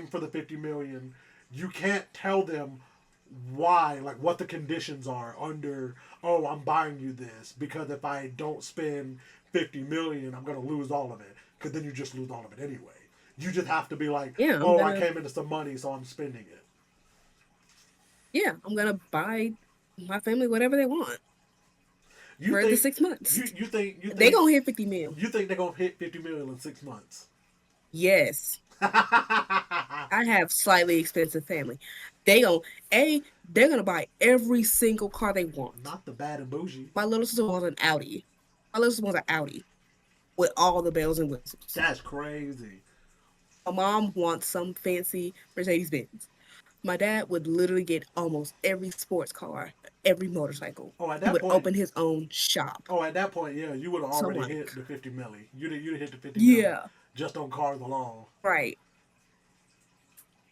for the 50 million. You can't tell them why, like what the conditions are under. Oh, I'm buying you this because if I don't spend 50 million, I'm gonna lose all of it. Because then you just lose all of it anyway. You just have to be like, Yeah, oh, I came into some money, so I'm spending it. Yeah, I'm gonna buy my family whatever they want for the 6 months. You think they gonna hit 50 mil? You think they're gonna hit 50 million in 6 months? Yes. I have slightly expensive family. They're gonna buy every single car they want. Not the bad and bougie. My little sister wants an Audi. My little sister wants an Audi with all the bells and whistles. That's crazy. My mom wants some fancy Mercedes Benz. My dad would literally get almost every sports car, every motorcycle. Oh, at he that would point, open his own shop. Oh, at that point, yeah, you would have already hit the 50 milli. You'd have hit the 50 yeah. Just on cars alone. Right.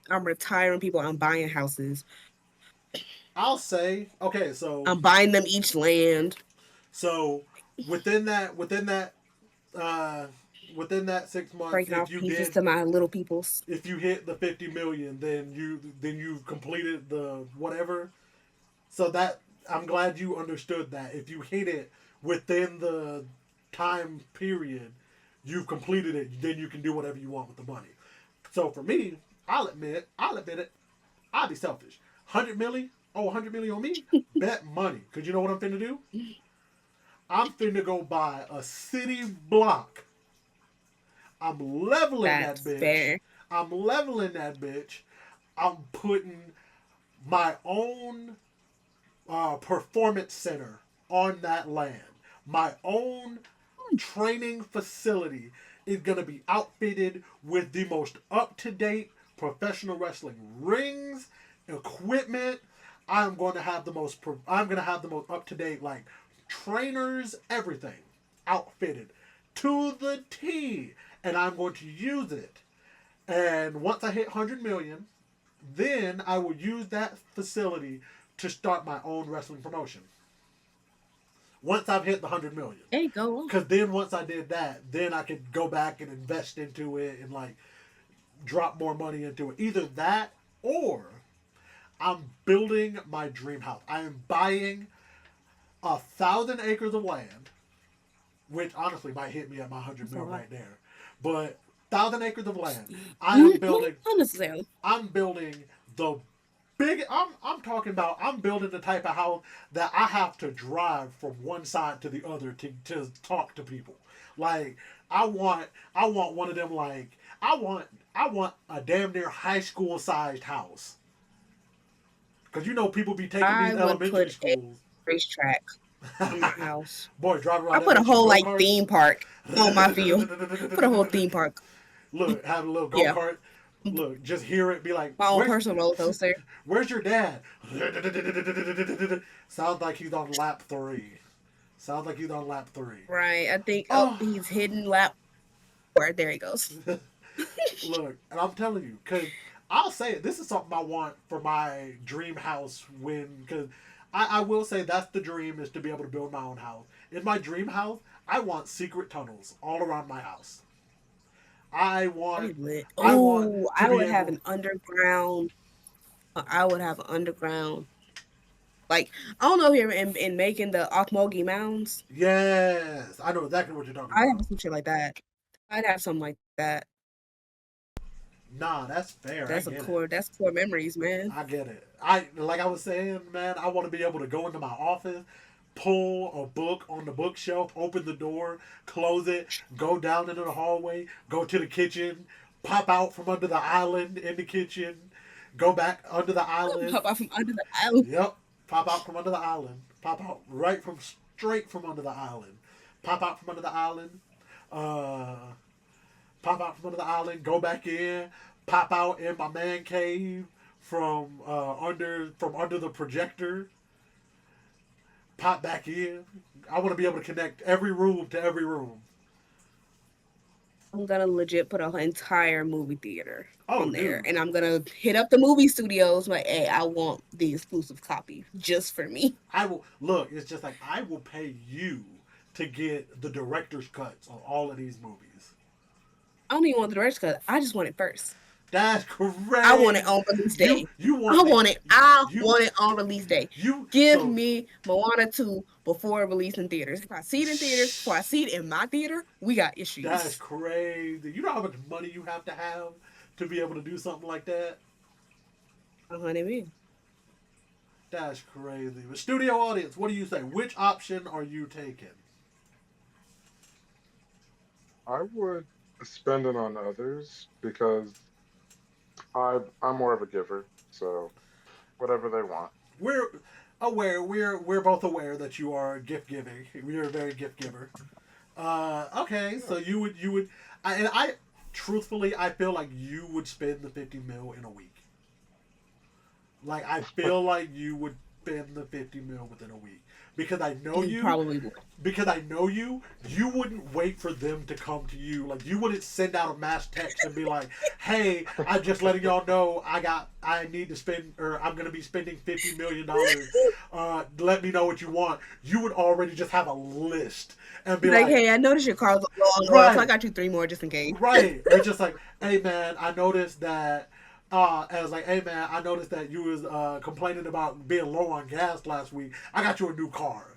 I'm retiring people. I'm buying houses. I'll say, okay, so I'm buying them each land. So within that 6 months, breaking off pieces to my little peoples. If you hit the 50 million, then you've completed the whatever. So that I'm glad you understood that. If you hit it within the time period, you've completed it. Then you can do whatever you want with the money. So for me, I'll admit it. I'll be selfish. 100 milli? Oh, 100 milli on me? Bet money. Because you know what I'm finna do? I'm finna go buy a city block. I'm leveling that bitch. Fair. I'm leveling that bitch. I'm putting my own performance center on that land. My own training facility is going to be outfitted with the most up-to-date professional wrestling rings, equipment. I'm going to have the most up-to-date like trainers, everything outfitted to the T, and I'm going to use it. And once I hit 100 million, then I will use that facility to start my own wrestling promotion. Once I've hit the 100 million. There you go. Because then once I did that, then I could go back and invest into it and like drop more money into it. Either that or I'm building my dream house. I am buying 1,000 acres of land, which honestly might hit me at my 100 mil right there. But 1,000 acres of land. I'm building the big. I'm talking about. I'm building the type of house that I have to drive from one side to the other to talk to people. Like I want one of them. Like I want a damn near high school sized house. Because you know people be taking these elementary schools. Racetrack in my house. Boy, drive around. I put a whole like theme park on my field. Put a whole theme park. Look, have a little go-kart. Yeah. Look, just hear it. Be like, my own personal roller coaster. Where's your dad? Sounds like he's on lap 3. Right. I think. He's hidden lap. Right there he goes. Look, and I'm telling you, because I'll say it. This is something I want for my dream house because I will say that's the dream is to be able to build my own house. In my dream house, I want secret tunnels all around my house. I would have an underground. I would have an underground. Like, I don't know here in making the Okmulgee mounds. Yes. I know exactly what you're talking about. I'd have some shit like that. I'd have something like that. Nah, that's fair. That's core memories, man. I get it. Like I was saying, man, I want to be able to go into my office, pull a book on the bookshelf, open the door, close it, go down into the hallway, go to the kitchen, pop out from under the island in the kitchen, go back under the island. Pop out from under the island. Yep. Pop out from under the island. Pop out straight from under the island. Pop out from under the island. Pop out from under the island. Go back in. Pop out in my man cave from under the projector. Pop back in. I want to be able to connect every room to every room. I'm gonna legit put an entire movie theater Oh, on there, dude. and I'm gonna hit up the movie studios. Like, hey, I want the exclusive copy just for me. I will look. It's just like I will pay you to get the director's cuts on all of these movies. I don't even want the director's cut. I just want it first. That's I want it crazy. on release You day. you I want the want it. I you want it on release day. you Give so me Moana 2 before release in theaters. If I see it in theaters, before I see it in my theater, we got that's issues. crazy. You know how much money you have to be able to do something like that? 100 million. That's crazy. But studio audience, what do you say? Which option are you taking? I would spend it on others because I'm more of a giver. So whatever they want. We're aware. We're both aware that you are gift giving. You're a very gift giver. Okay, so you would, and I truthfully I feel like you would spend the 50 mil in a week. Like I feel like you would spend the 50 mil within a week because I know You you. probably would. Because I know you, you wouldn't wait for them to come to you. Like you wouldn't send out a mass text and be like, "Hey, I'm just letting y'all know I need to spend, or I'm gonna be spending $50 million. Let me know what you want." You would already just have a list and be Like, like, hey, I noticed your car's low on oil, so I "Right, got you 3 more just in case. right," or just like, "Hey man, I noticed that." I was like, "Hey man, I noticed that you was complaining about being low on gas last week. I got you a new car."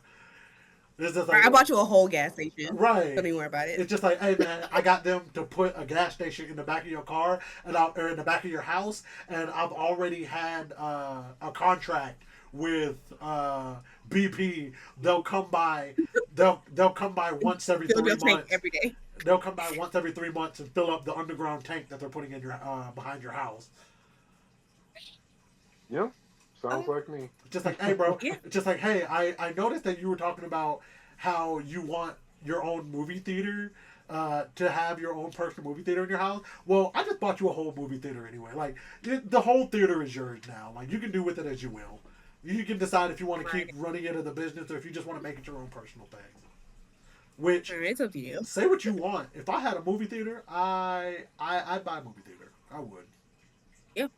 It's just like, I bought you a whole gas station. Don't right. even worry about it. It's just like, hey man, I got them to put a gas station in the back of your car or in the back of your house, and I've already had a contract with BP. They'll come by. They'll come by once every Fill three your tank months. every day. They'll come by once every 3 months and fill up the underground tank that they're putting in your behind your house. Yeah, sounds Okay. like me. Just like, hey, bro. Yeah. It's just like, hey, I noticed that you were talking about how you want your own movie theater, to have your own personal movie theater in your house. Well, I just bought you a whole movie theater anyway. Like, the whole theater is yours now. Like, you can do with it as you will. You can decide if you want to keep Right. running it as a business or if you just want to make it your own personal thing. Which, All right, it's up to you. say what you want. If I had a movie theater, I'd buy a movie theater. I would. Yeah.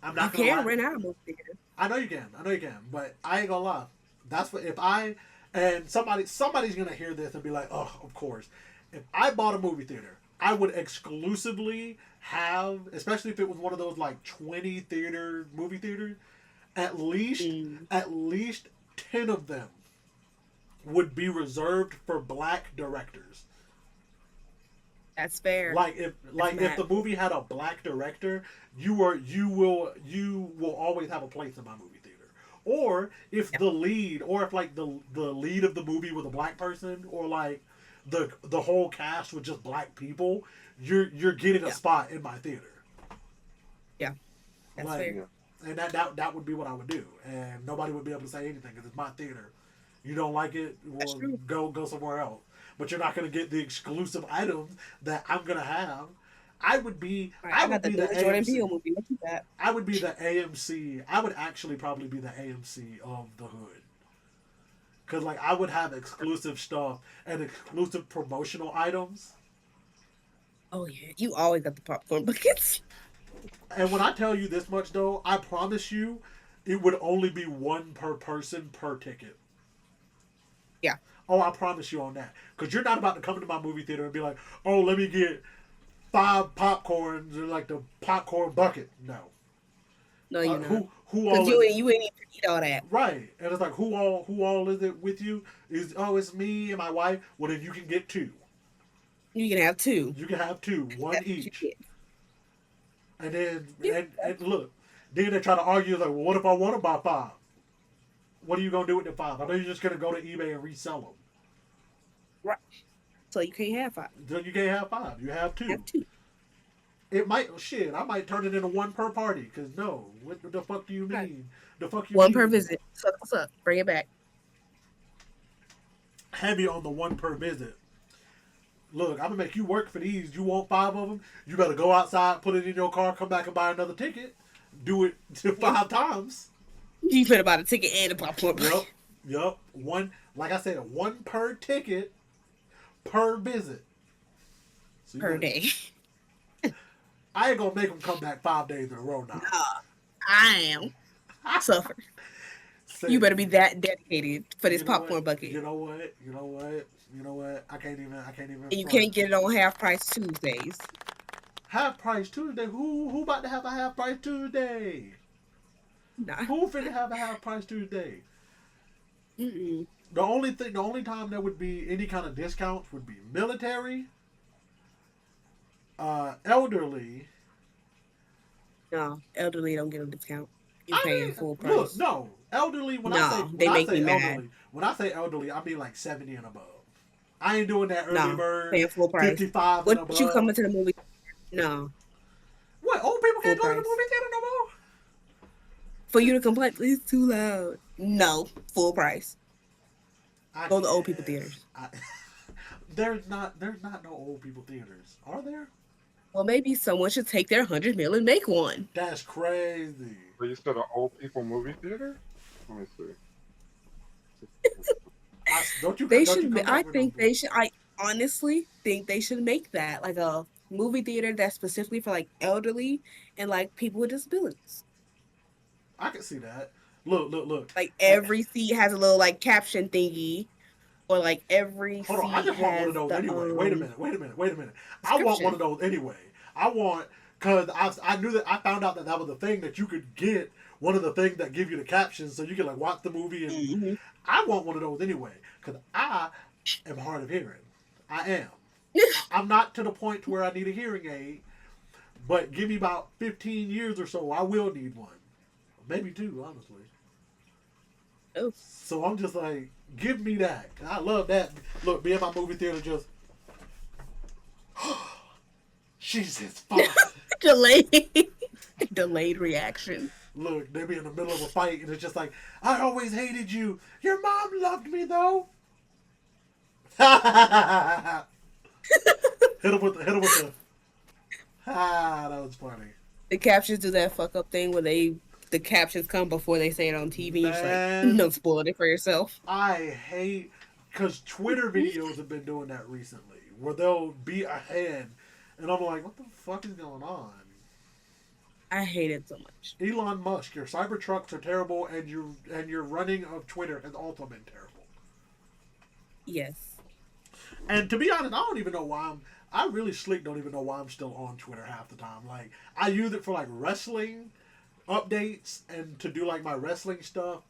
I'm You not gonna can lie. rent out a movie theater. I know you can. I know you can. But I ain't gonna lie. That's what if I and somebody's gonna hear this and be like, oh, of course. If I bought a movie theater, I would exclusively have, especially if it was one of those like 20 theater movie theaters, at least Mm, at least 10 of them would be reserved for black directors. that's fair. If the Matt. movie had a black director, you will always have a place in my movie theater. Or if Yeah. the lead, or if like the lead of the movie was a black person, or like the whole cast was just black people, you're getting a Yeah. spot in my theater. Yeah. That's Like, fair. Yeah. and that would be what I would do, and nobody would be able to say anything because it's my theater. You don't like it, That's well, true. go somewhere else. But you're not gonna get the exclusive items that I'm gonna have. I would be All right, I I would got the be the newest Jordan AMC. Peele movie. What you got? I would be the AMC. I would actually probably be the AMC of the hood. Cause like I would have exclusive stuff and exclusive promotional items. Oh yeah, you always got the popcorn buckets. And when I tell you this much though, I promise you, it would only be one per person per ticket. Yeah. Oh, I promise you on that. Because you're not about to come into my movie theater and be like, oh, let me get 5 popcorns or like the popcorn bucket. No. No, you're not. Who Cause all you is ain't you ain't even eat all that. right? And it's like who all is it with you? Is oh it's me and my wife. Well then you can get two. You can have two. You can have two, one That's what you each. get. And then Yeah. and look, then they try to argue like, well, what if I want to buy 5? What are you gonna do with the 5? I know you're just gonna go to eBay and resell them. Right. So you can't have 5. Then you can't have 5. You have two. Have 2. It might shit. I might turn it into one per party. Cause no, what the fuck do you Right. mean? The fuck you One per mean? visit. What's up? Bring it back. Heavy on the one per visit. Look, I'm gonna make you work for these. You want 5 of them? You better go outside, put it in your car, come back and buy another ticket. Do it to 5 times. You finna buy the ticket and the popcorn Yep, bucket. yep. One, like I said, one per ticket per visit. So per day. I ain't gonna make them come back 5 days in a row now. No, I am. Suffer. You Say, better be that dedicated for this you know what? popcorn bucket. You know what? You know what? You know what? I can't even. I can't even And you front. can't get it on half price Tuesdays. Half price Tuesday. Who about to have a half price Tuesday? Nah. Who finna have a half price Tuesday? Mm-mm. The only time there would be any kind of discounts would be military, elderly. No, elderly don't get a discount. You I paying mean, full look, price. no, elderly. No, they make me mad. When I say elderly, I mean like 70 and above. I ain't doing that early No, bird, paying full price. 55 and What you above. coming to the movie? No, What, old people full can't go to the price. movie theater no more? For you to complain, it's too loud. No, full price. I Go to old people guess. theaters. There's not no old people theaters, are there? Well, maybe someone should take their 100 mil and make one. That's crazy. But you said an old people movie theater? Let me see. Don't you They don't you should. come I up with think no. they should. I honestly think they should make that like a movie theater that's specifically for like elderly and like people with disabilities. I can see that. Look. Like And every seat has a little like caption thingy, or like every hold on, I seat just want one of has those the anyway. Wait a minute. I want one description. of those anyway. I want because I knew that I found out that was a thing that you could get one of the things that give you the captions so you can like watch the movie and Hmm. I want one of those anyway because I am hard of hearing. I am. I'm not to the point to where I need a hearing aid, but give me about 15 years or so, I will need one. Maybe two, honestly. Oh, So I'm just like, give me that. I love that. Look, be in my movie theater just, Jesus, fuck. delayed, delayed reaction. Look, they be in the middle of a fight and it's just like, I always hated you. Your mom loved me though. Hit him with the, that was funny. The captions do that fuck up thing where the captions come before they say it on TV. It's like, Man, no, spoiling it for yourself. I hate, because Twitter videos have been doing that recently, where they'll be ahead, and I'm like, what the fuck is going on? I hate it so much. Elon Musk, your Cybertrucks are terrible, and your running of Twitter has also been terrible. Yes. And to be honest, I don't even know why I really slick don't even know why I'm still on Twitter half the time. Like, I use it for like wrestling updates and to do like my wrestling stuff,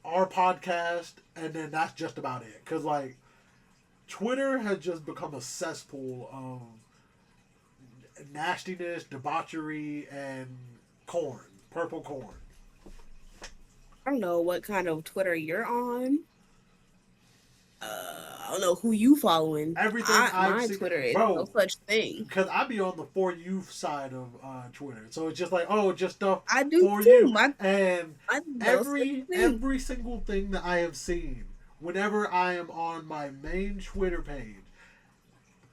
our podcast, and then that's just about it. Cause like Twitter has just become a cesspool of nastiness, debauchery, and corn, purple corn. I don't know what kind of Twitter you're on. I don't know who you following. Everything I've My seen, Twitter is no bro. such thing. Because I be on the for you side of Twitter, so it's just like, oh, just stuff I do for too. you, and I no such thing. every single thing that I have seen, whenever I am on my main Twitter page,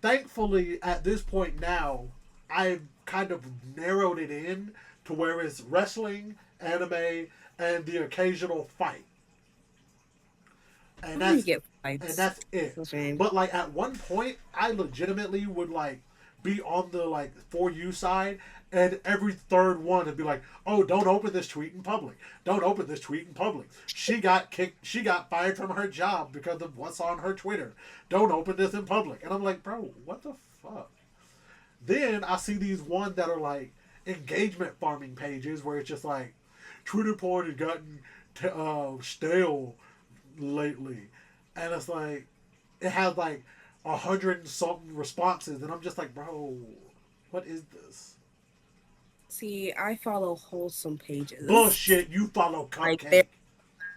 thankfully at this point now, I've kind of narrowed it in to where it's wrestling, anime, and the occasional fight, and How do you that's get fights? and that's it. It's a shame. But like at one point, I legitimately would like be on the like for you side, and every third one would be like, "Oh, don't open this tweet in public. Don't open this tweet in public. She got kicked. She got fired from her job because of what's on her Twitter. Don't open this in public." And I'm like, "Bro, what the fuck?" Then I see these ones that are like engagement farming pages where it's just like Twitter porn has gotten stale lately, and it's like it has like 100 and something responses, and I'm just like, bro, what is this See, I follow wholesome pages. bullshit? You follow Like Cupcake? they're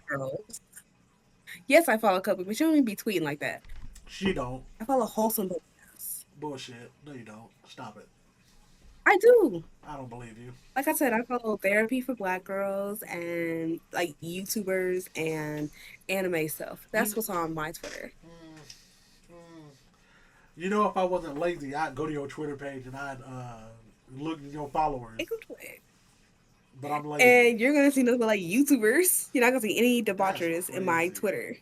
girls. Yes, I follow Cupcake, but you don't even be tweeting like that. She don't. I follow wholesome pages. Bullshit. No, you don't. Stop it. I do. I don't believe you. Like I said, I follow therapy for Black girls and like YouTubers and anime stuff. That's what's on my Twitter. Mm, You know, if I wasn't lazy, I'd go to your Twitter page and I'd look at your followers. It could play. But I'm lazy. And you're gonna see nothing but like YouTubers. You're not gonna see any That's debaucheries in my crazy. Twitter.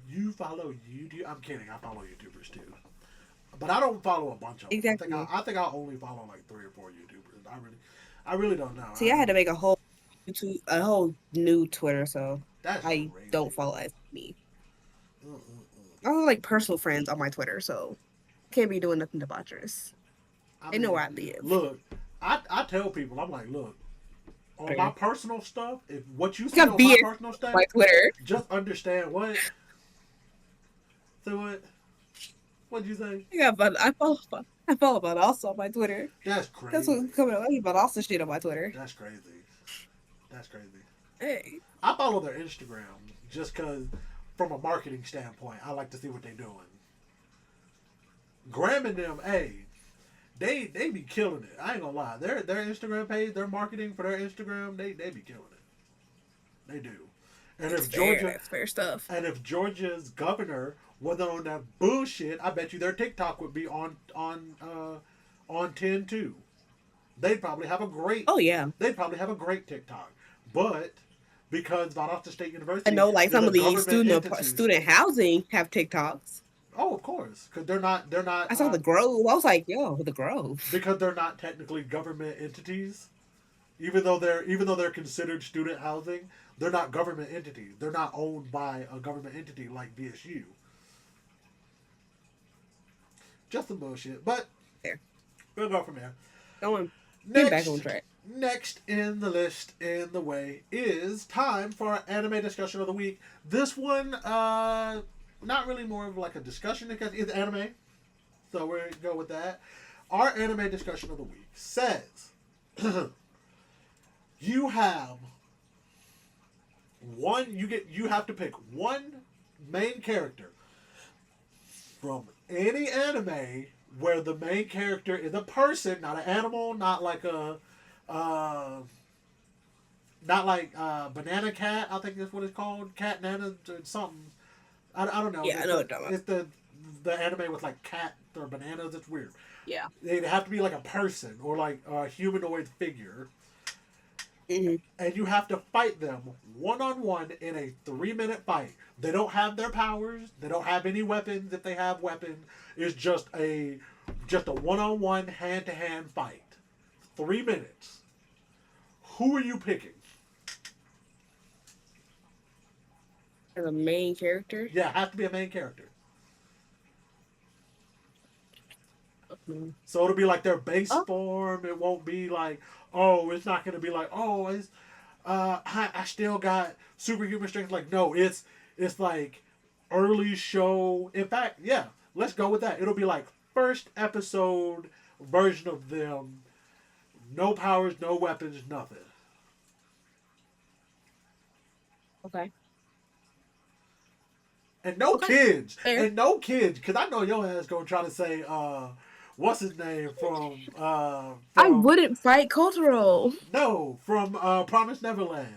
You follow YouTube? I'm kidding. I follow YouTubers too. But I don't follow a bunch of them. Exactly. I think I only follow like 3 or 4 YouTubers. I really don't know. See, I had to make a whole a whole new Twitter, so That's I crazy. don't follow as me. Mm-mm-mm. I have like personal friends on my Twitter, so can't be doing nothing debaucherous. I They know mean, where I live. look, I tell people, I'm like, look, on my Okay. personal stuff, if what you I see got on my BS personal on stuff, my Twitter. just understand what. So what? What'd you say? I follow about also on my Twitter. That's That's crazy. what's coming up. I about also shit on my Twitter. That's crazy. That's crazy. Hey. I follow their Instagram just because, from a marketing standpoint, I like to see what they're doing. Graham and them, hey, they be killing it. I ain't gonna lie. Their Instagram page, their marketing for their Instagram, they be killing it. They do. And That's if fair. Georgia That's fair stuff. and if Georgia's governor wasn't on that bullshit, I bet you their TikTok would be on 10 too. They'd probably have a great Oh yeah. they'd probably have a great TikTok. But because Valdosta State I University know like is some a of these government entity, student housing have TikToks. oh, of course, because they're not I saw the Grove. I was like, yo, the Grove. because they're not technically government entities. Even though they're considered student housing, they're not government entities. They're not owned by a government entity like VSU. Just some bullshit. But There. we'll go from there. Going Get back on Next, track. next in the list in the way is time for our anime discussion of the week. This one, not really more of like a discussion because it's anime, so we're gonna go with that. Our anime discussion of the week says you have you have to pick one main character from any anime where the main character is a person, not an animal, not like a Banana Cat. I think that's what it's called, Cat Nana or something. I don't know. Yeah, I know what you're talking It's the anime with like cat or bananas. It's weird. Yeah. They'd have to be like a person or like a humanoid figure, Mm-hmm. and you have to fight them one on one in a 3-minute fight. They don't have their powers. They don't have any weapons. If they have weapons, it's just a one on one hand to hand fight. 3 minutes. Who are you picking? As a main character. Yeah, have to be a main character. Mm-hmm. So it'll be like their base Oh. form. It won't be like, oh, it's not gonna be like, oh, it's I still got superhuman strength. Like, no, it's like early show. In fact, yeah, let's go with that. It'll be like first episode version of them. No powers, no weapons, nothing. Okay. And no Okay. kids. Fair. And no kids. Because I know your ass going to try to say, what's his name from I wouldn't fight Kotaro. No, from Promised Neverland.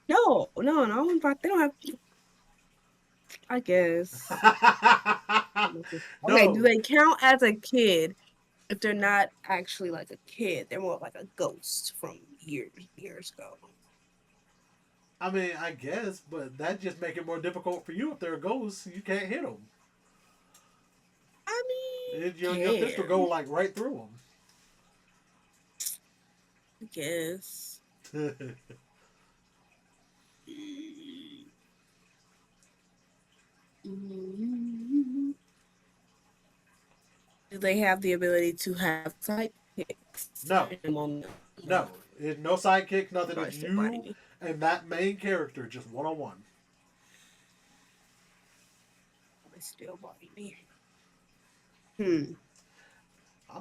No, I wouldn't fight. They don't have. I guess. No. Okay, do they count as a kid if they're not actually like a kid? They're more like a ghost from years ago. I mean, I guess, but that just make it more difficult for you if they're a ghost. You can't hit them. I mean, Your fist will go like right through I guess. them. Do they have the ability to have sidekicks? No. No. No, it's no sidekick, nothing. Sorry, It's still biting you me. and that main character, just one on one. They still biting me. I'm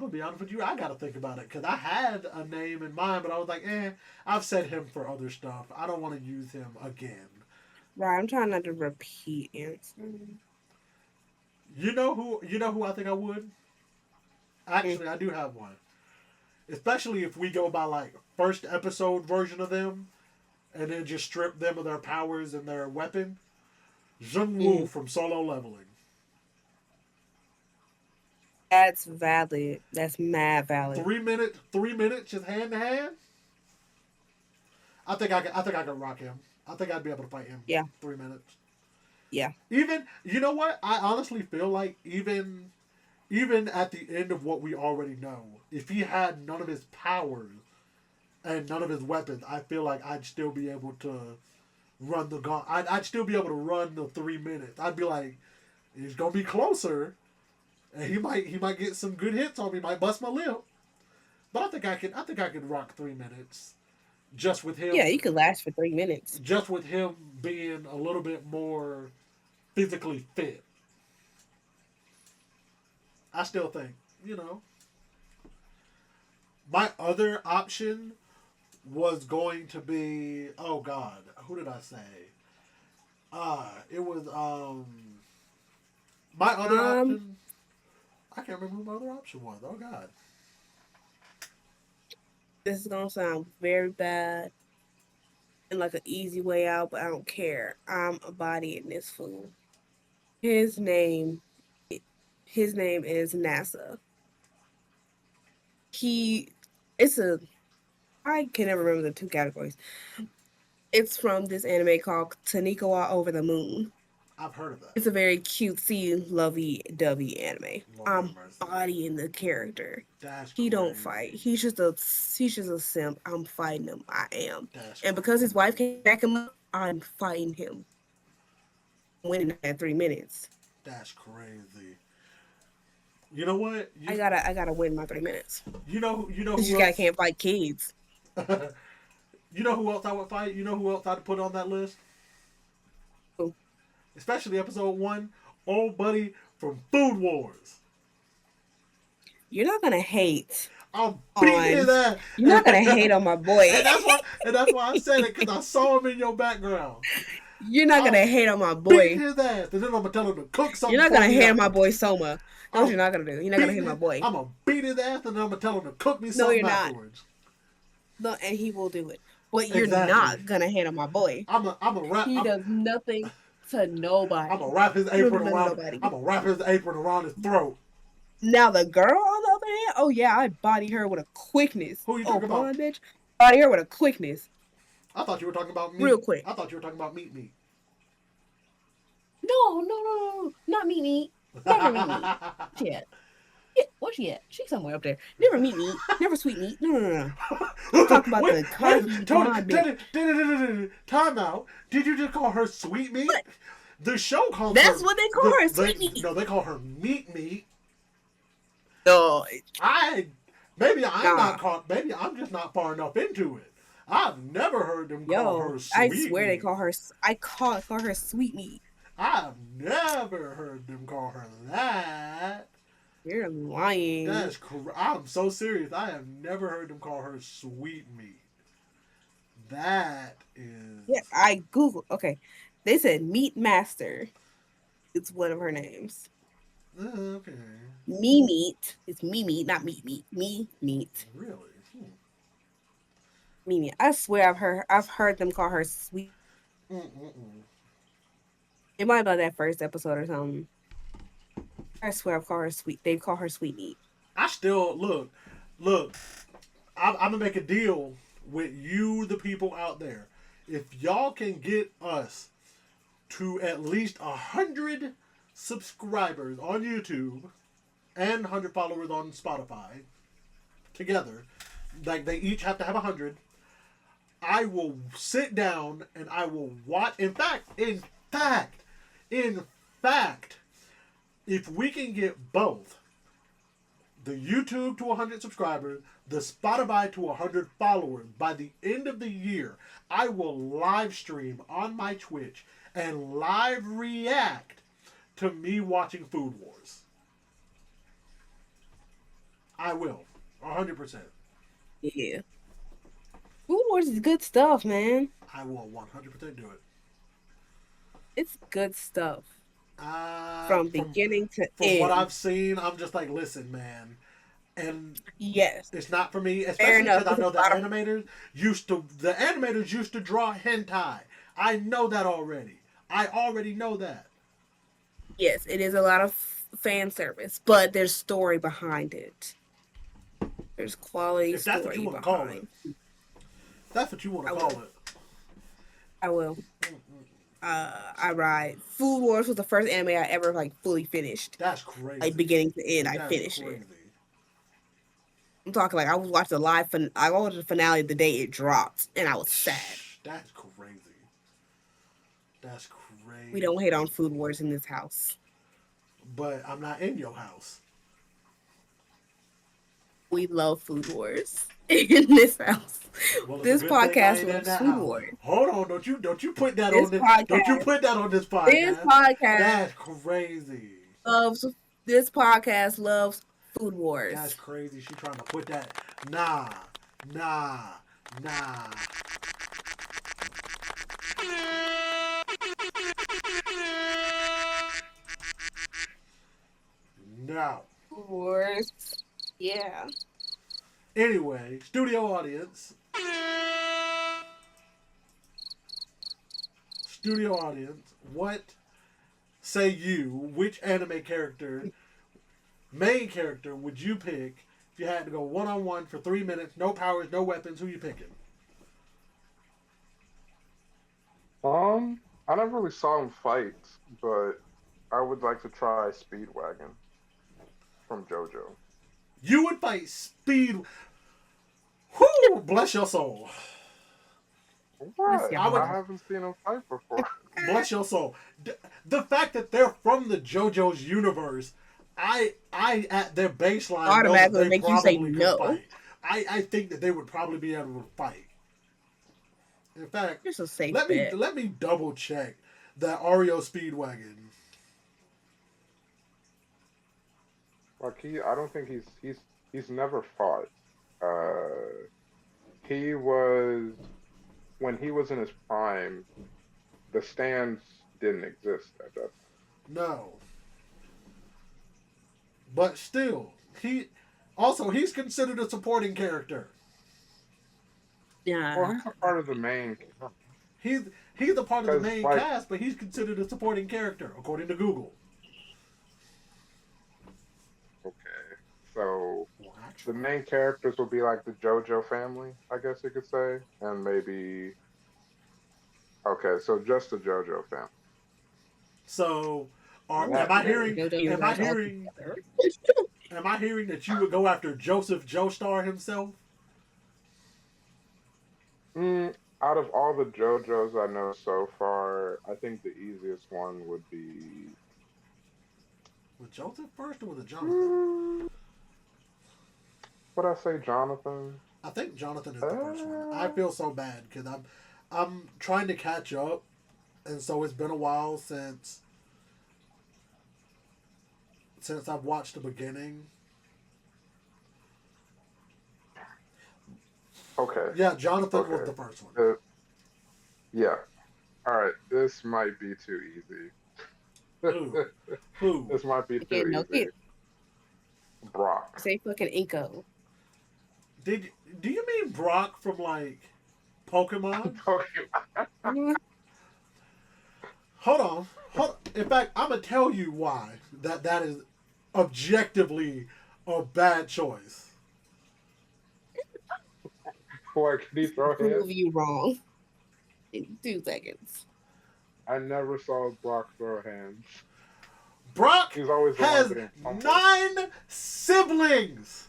gonna be honest with you. I gotta think about it because I had a name in mind, but I was like, I've said him for other stuff. I don't want to use him again. Right, I'm trying not to repeat answers. You know who I think I would. Actually, I do have one. Especially if we go by like first episode version of them, and then just strip them of their powers and their weapon. Jung Woo from Solo Leveling. That's valid. That's mad valid. 3 minutes, just hand to hand. I think I could rock him. I think I'd be able to fight him. Yeah. 3 minutes. Yeah. Even, you know what? I honestly feel like even even at the end of what we already know, if he had none of his powers and none of his weapons, I feel like I'd still be able to run the gun. I'd still be able to run the 3 minutes. I'd be like, he's gonna be closer, and he might get some good hits on me. Might bust my lip, but I think I could rock 3 minutes just with him. Yeah, you could last for 3 minutes. Just with him being a little bit more physically fit. I still think, my other option was going to be, oh God, who did I say? It was my other option. I can't remember who my other option was. Oh God. This is gonna sound very bad and like an easy way out, but I don't care. I'm embodying this fool. His name is NASA. I can never remember the two categories. It's from this anime called Tanikawa Over the Moon. I've heard of that. It's a very cutesy, lovey-dovey anime. Lord I'm have mercy. bodying the character. That's He don't crazy. fight. He's just a simp. I'm fighting him. I am. That's And because his wife can't back him up, I'm fighting him. Winning at 3 minutes. That's crazy. You know what? I gotta win my 3 minutes. You know You who just else? can't fight kids. You know who else I would fight? You know who else I'd put on that list? Who? Especially episode 1, old buddy from Food Wars. You're not gonna hate. I'm beating his ass. You're not gonna hate on my boy. and that's why I said it, because I saw him in your background. You're not gonna hate on my Beating boy. his ass. And then I'm going to tell him to cook something. You're not gonna for me hate on after. my boy Soma. That's what you're not gonna do. You're not gonna hate my boy. I'm going to beat his ass, and then I'm going to tell him to cook me something you're not. afterwards. No, and he will do it. But you're Exactly. not gonna hate on my boy. I'm a wrap. He does nothing to nobody. I'm gonna wrap his apron Nothing to around. nobody. I'm gonna wrap his apron around his throat. Now the girl on the other hand, oh yeah, I body her with a quickness. Who you talking about? blonde bitch, body her with a quickness, I thought you were talking about meat. real quick. I thought you were talking about meat. No, not meat. Never meet me. Shit. Yeah, where's she at? She's somewhere up there. Never meet me. Never sweet meat. No. I'm talking about the cocky blonde bitch. Time out. Did you just call her sweet meat? What? The show calls That's her. what they call her, sweet meat. No, they call her meat. No, Maybe I'm Nah. not caught. Maybe I'm just not far enough into it. I've never heard them call her sweet I swear meat. they call her. I call her sweet meat. I've never heard them call her that. You're lying. That's I'm so serious. I have never heard them call her sweet meat. That is. Yeah, I Googled. Okay, they said Meat Master. It's one of her names. Okay. Me Meat. It's Me Meat, not Meat Meat. Me Meat. Really? Me Meat. I swear I've heard them call her sweet. It might have been that first episode or something. I swear I've called her sweet. They call her sweet meat. I still look. I'm gonna make a deal with you, the people out there. If y'all can get us to at least 100 subscribers on YouTube and 100 followers on Spotify together, like they each have to have 100, I will sit down and I will watch. In fact, if we can get both the YouTube to 100 subscribers, the Spotify to 100 followers, by the end of the year, I will live stream on my Twitch and live react to me watching Food Wars. I will. 100%. Yeah. Food Wars is good stuff, man. I will 100% do it. It's good stuff. From beginning to From end. what I've seen, I'm just like, listen, man. And yes, it's not for me, Fair especially enough. because I know the It's a lot of- animators used to draw hentai. I know that already. I already know that. yes, it is a lot of fan service, but there's story behind it. There's quality If that's what story you want to call behind. it. That's what you want to I call will. it. I will. I ride. Food Wars was the first anime I ever like fully finished, That's crazy. like beginning to end. I That's finished crazy. it. I'm talking like I was watching the live. I watched the finale the day it dropped, and I was sad. That's crazy. That's crazy. We don't hate on Food Wars in this house. But I'm not in your house. We love Food Wars in this house. Well, it's This a good thing I podcast ain't in loves that Food house. Wars. Hold on, don't you put that This on this podcast- don't you put that on this podcast. This podcast That's crazy. loves. This podcast loves Food Wars. That's crazy. She trying to put that. Nah. No. Food Wars. Yeah. Anyway, studio audience. Studio audience, what say you? Which anime character, main character, would you pick if you had to go one-on-one for 3 minutes, no powers, no weapons? Who you picking? I never really saw him fight, but I would like to try Speedwagon from JoJo. You would fight Speed. Whoo! Bless your soul. What? I would- I haven't seen him fight before. Bless your soul. The fact that they're from the JoJo's universe, I at their baseline Automatically know that they make you say probably could no. fight. I think that they would probably be able to fight. In fact, It's a safe let bet. me double check that Oreo Speedwagon. Like I don't think he's never fought. He was when he was in his prime. The stands didn't exist at that. No. But still, he's considered a supporting character. Yeah. Well, he's a part of the main. He's a part of the Because, main like- cast, but he's considered a supporting character according to Google. Okay, so the main characters will be like the JoJo family, I guess you could say, and maybe. Okay, so just the JoJo family. So, Yeah. am I hearing? JoJo Am I universe all hearing? together. Am I hearing that you would go after Joseph Joestar himself? Out of all the JoJos I know so far, I think the easiest one would be. Was Joseph first or was it Jonathan? Would I say Jonathan? I think Jonathan is the first one. I feel so bad because I'm trying to catch up, and so it's been a while since I've watched the beginning. Okay. Yeah, Jonathan was Okay. the first one. Yeah. All right. This might be too easy. Who? This might be too no easy. kid. Brock. Say fucking Inko. Do you mean Brock from like Pokemon? Hold on. In fact, I'm gonna tell you why that is objectively a bad choice. Boy, can he throw Prove hands? you wrong in 2 seconds. I never saw Brock throw hands. Brock He's always the has one getting fumbled. 9 siblings.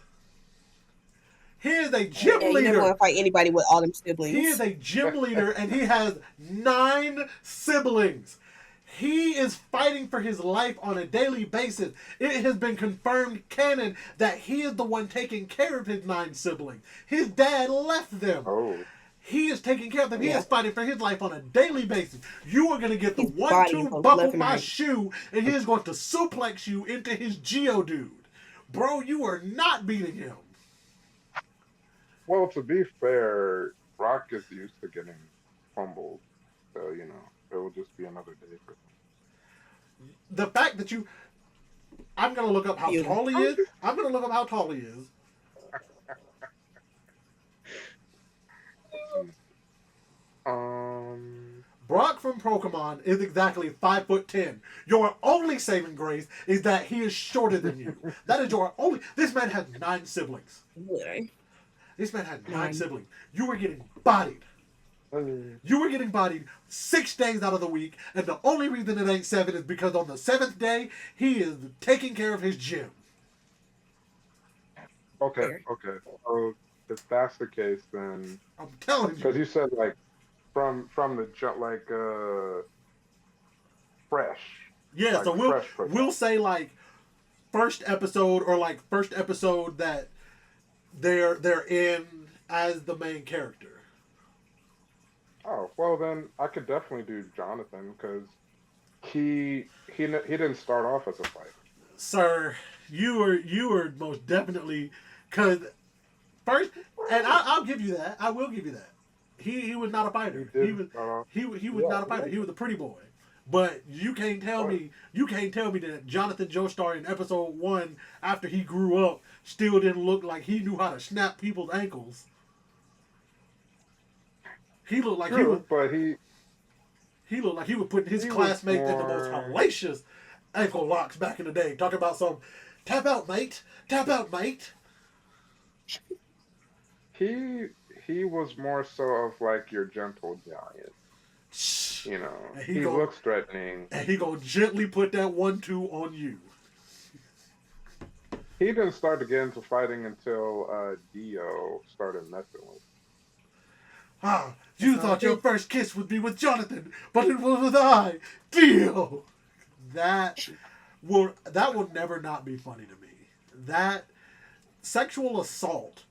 He is a gym Yeah, you never want leader. to fight anybody with all them siblings. He is a gym leader and he has 9 siblings. He is fighting for his life on a daily basis. It has been confirmed canon that he is the one taking care of his 9 siblings. His dad left them. Oh. He is taking care of them. He Yeah. is fighting for his life on a daily basis. You are going to get the He's 1-2 bodying folks buckle left and my right. shoe, and he is going to suplex you into his Geodude. Bro, you are not beating him. Well, to be fair, Brock is used to getting fumbled. So, it will just be another day for him. The fact that you... I'm going to look up how You- tall he is. I'm going to look up how tall he is. Brock from Pokemon is exactly 5'10". Your only saving grace is that he is shorter than you. That is your only... This man has 9 siblings. Literally. This man had 9 9. siblings. You were getting bodied. You were getting bodied 6 days out of the week, and the only reason it ain't 7 is because on the 7th day, he is taking care of his gym. Okay, okay. So if that's the case, then I'm telling because you. you said like from the jump, like fresh, Yeah, like so fresh we'll production. say like first episode or like first episode that they're in as the main character. Oh well, then I could definitely do Jonathan because he didn't start off as a fighter. Sir, you were most definitely because first, and I'll give you that. I will give you that. He was not a He fighter. did start off. He was Yeah, not a fighter. yeah. He was a pretty boy. But you can't tell me that Jonathan Joestar in episode 1 after he grew up still didn't look like he knew how to snap people's ankles. He looked like True, but he looked like he was putting his he was classmates in the most more hellacious ankle locks back in the day. Talking about some tap out mate, tap out mate. he he was more so of like your gentle giant. You know, And he looks threatening. he gonna gently put that 1-2 on you. He didn't start to get into fighting until Dio started messing with. Ah, you thought your first kiss would be with Jonathan, but it was with I, Dio. That that will never not be funny to me. That sexual assault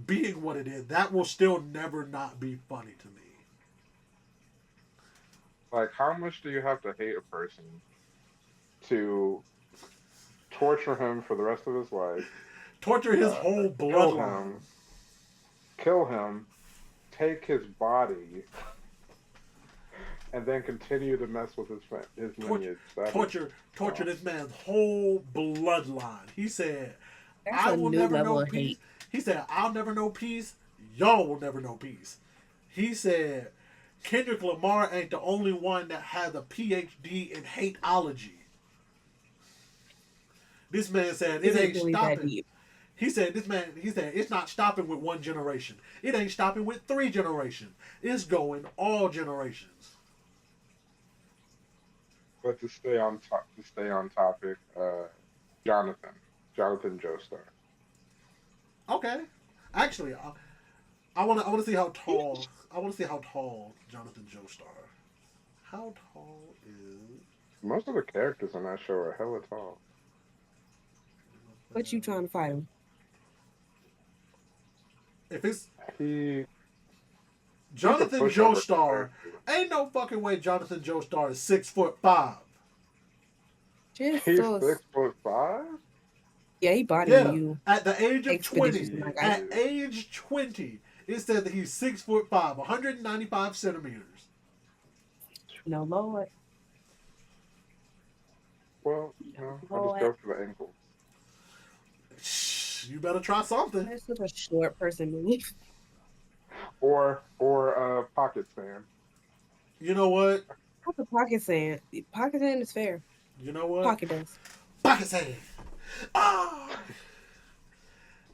being what it is, that will still never not be funny to me. Like, how much do you have to hate a person to torture him for the rest of his life, Torture his uh, whole kill bloodline. kill him, take his body, and then continue to mess with his lineage? Torture this man's whole bloodline. He said, That's I a will new never level know of peace. hate. He said, I'll never know peace. Y'all will never know peace. He said, Kendrick Lamar ain't the only one that has a PhD in hateology. This man said, it Is it ain't really that stopping. deep? He said, it's not stopping with one generation. It ain't stopping with 3 generations. It's going all generations. But to stay on topic, Jonathan, Jonathan Joestar. Okay. Actually, I want to see how tall. I want to see how tall Jonathan Joestar. How tall is? Most of the characters in that show are hella tall. What you trying to fight him? If it's He he's a Jonathan pushover Joestar, character. ain't no fucking way Jonathan Joestar is 6'5". Just He's so 6'5". yeah, he bodying Yeah, you at the age of 20, expeditiously, my guy. at age 20, it said that he's 6'5", 195 centimeters. No Lord. Well, you know, I just Lord. go for the ankles. Shh, you better try something. This is a short person move. Or pocket sand. You know what? What's a pocket sand? Pocket sand is fair. You know what? Pocket dust. Pocket sand. Ah!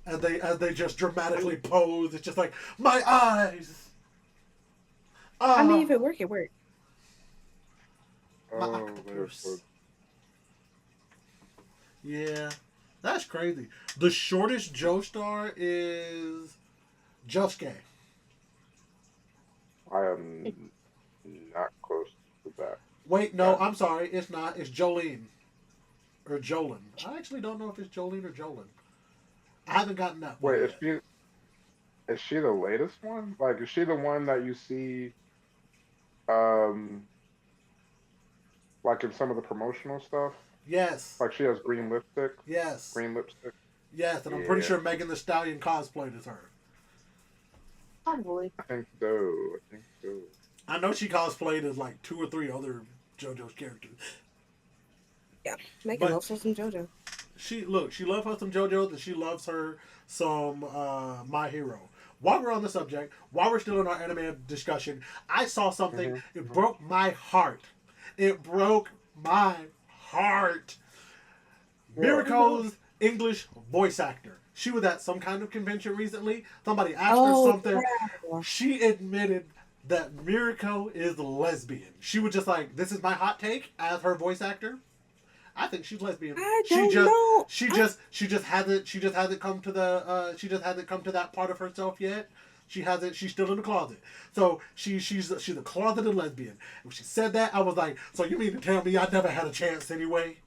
As they just dramatically pose, it's just like my eyes. I mean, if it work, it work. My Oh, octopus. Yeah, that's crazy. The shortest Joestar is Josuke. I am not close to that. Wait, no, Yeah. I'm sorry. It's not. It's Jolene. Or Jolin. I actually don't know if it's Jolene or Jolin. I haven't gotten that far Wait, yet. is she the latest one? Like, is she the one that you see, um, like in some of the promotional stuff? Yes. Like she has green lipstick, Yes. green lipstick. Yes, and I'm pretty Yeah, sure Megan the Stallion cosplayed as her. Probably. I think so. I think so. I know she cosplayed as like 2 or 3 other JoJo's characters. Yeah. Make But- it also some JoJo. She loves her some JoJo's and she loves her some My Hero. While we're on the subject, while we're still in our anime discussion, I saw something. It broke my heart. It broke my heart. Miriko's English voice actor. She was at some kind of convention recently. Somebody asked her something. Yeah. She admitted that Mirko is lesbian. She was just like, this is my hot take as her voice actor. I think she's lesbian. I don't know. She just hasn't come to that part of herself yet. She's still in the closet. So she's a closeted lesbian. When she said that, I was like, so you mean to tell me I never had a chance anyway?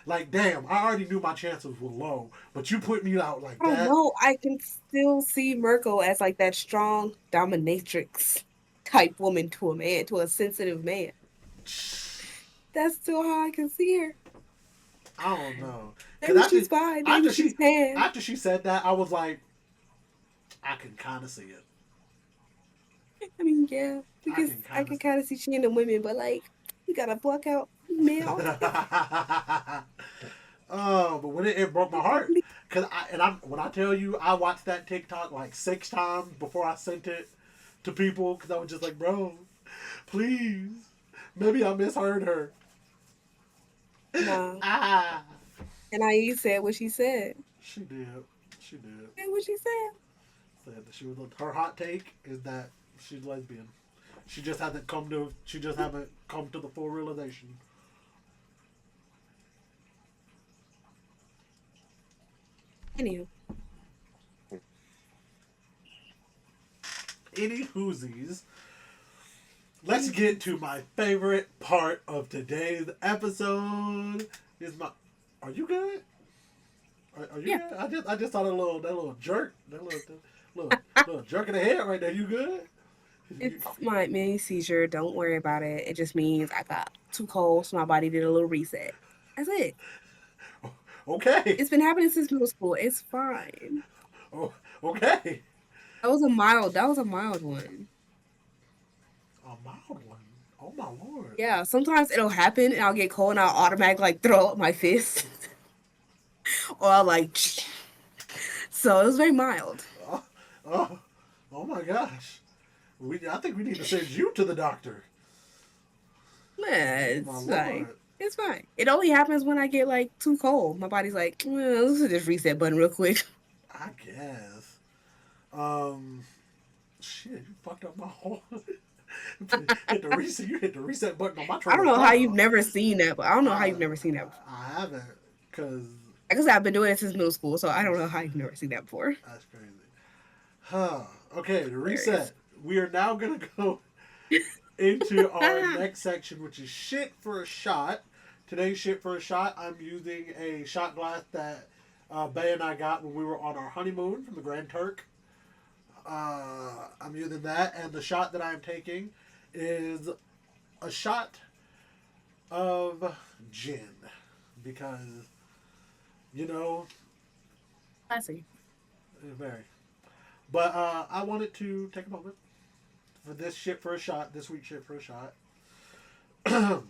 Like, damn, I already knew my chances were low, but you put me out like that. I don't know. I can still see Mirko as like that strong dominatrix type woman to a man, to a sensitive man. That's still how I can see her. I don't know. Maybe she's fine. Maybe she's pan. After she said that, I was like, I can kind of see it. I mean, yeah, because I can kind of see she into women, but like, you gotta block out male. Oh, but when it broke my heart, when I tell you, I watched that TikTok like 6 times before I sent it to people because I was just like, bro, please, maybe I misheard her. No. And I said what she said. She did. She did. Said what she said. Said that her hot take is that she's lesbian. She just hasn't come to the full realization. Anywho. Any whoosies. Let's get to my favorite part of today's episode. Are you good? Are you good? I just saw that little jerk, that little jerk in the head right there. You good? It's my mini seizure. Don't worry about it. It just means I got too cold, so my body did a little reset. That's it. Okay. It's been happening since middle school. It's fine. Oh, okay. That was a mild one. A mild one? Oh my lord. Yeah, sometimes it'll happen and I'll get cold and I'll automatically like throw up my fist. Or I'll like so it was very mild. Oh my gosh. I think we need to send you to the doctor. Man, it's fine. It's fine. It only happens when I get like too cold. My body's like, let's hit this reset button real quick. I guess. Shit, you fucked up my whole. You hit the reset button on my trailer. I don't know how you've never seen that, but I don't know how you've never seen that before. I haven't, because I've been doing it since middle school, so I don't know how you've never seen that before. That's crazy. Okay, the reset. We are now gonna go into our next section, which is shit for a shot. Today's shit for a shot, I'm using a shot glass that Bay and I got when we were on our honeymoon from the Grand Turk. I'm using that, and the shot that I'm taking is a shot of gin, because, you know, Classy. very. But I wanted to take a moment for this shit for a shot, this week's shit for a shot. I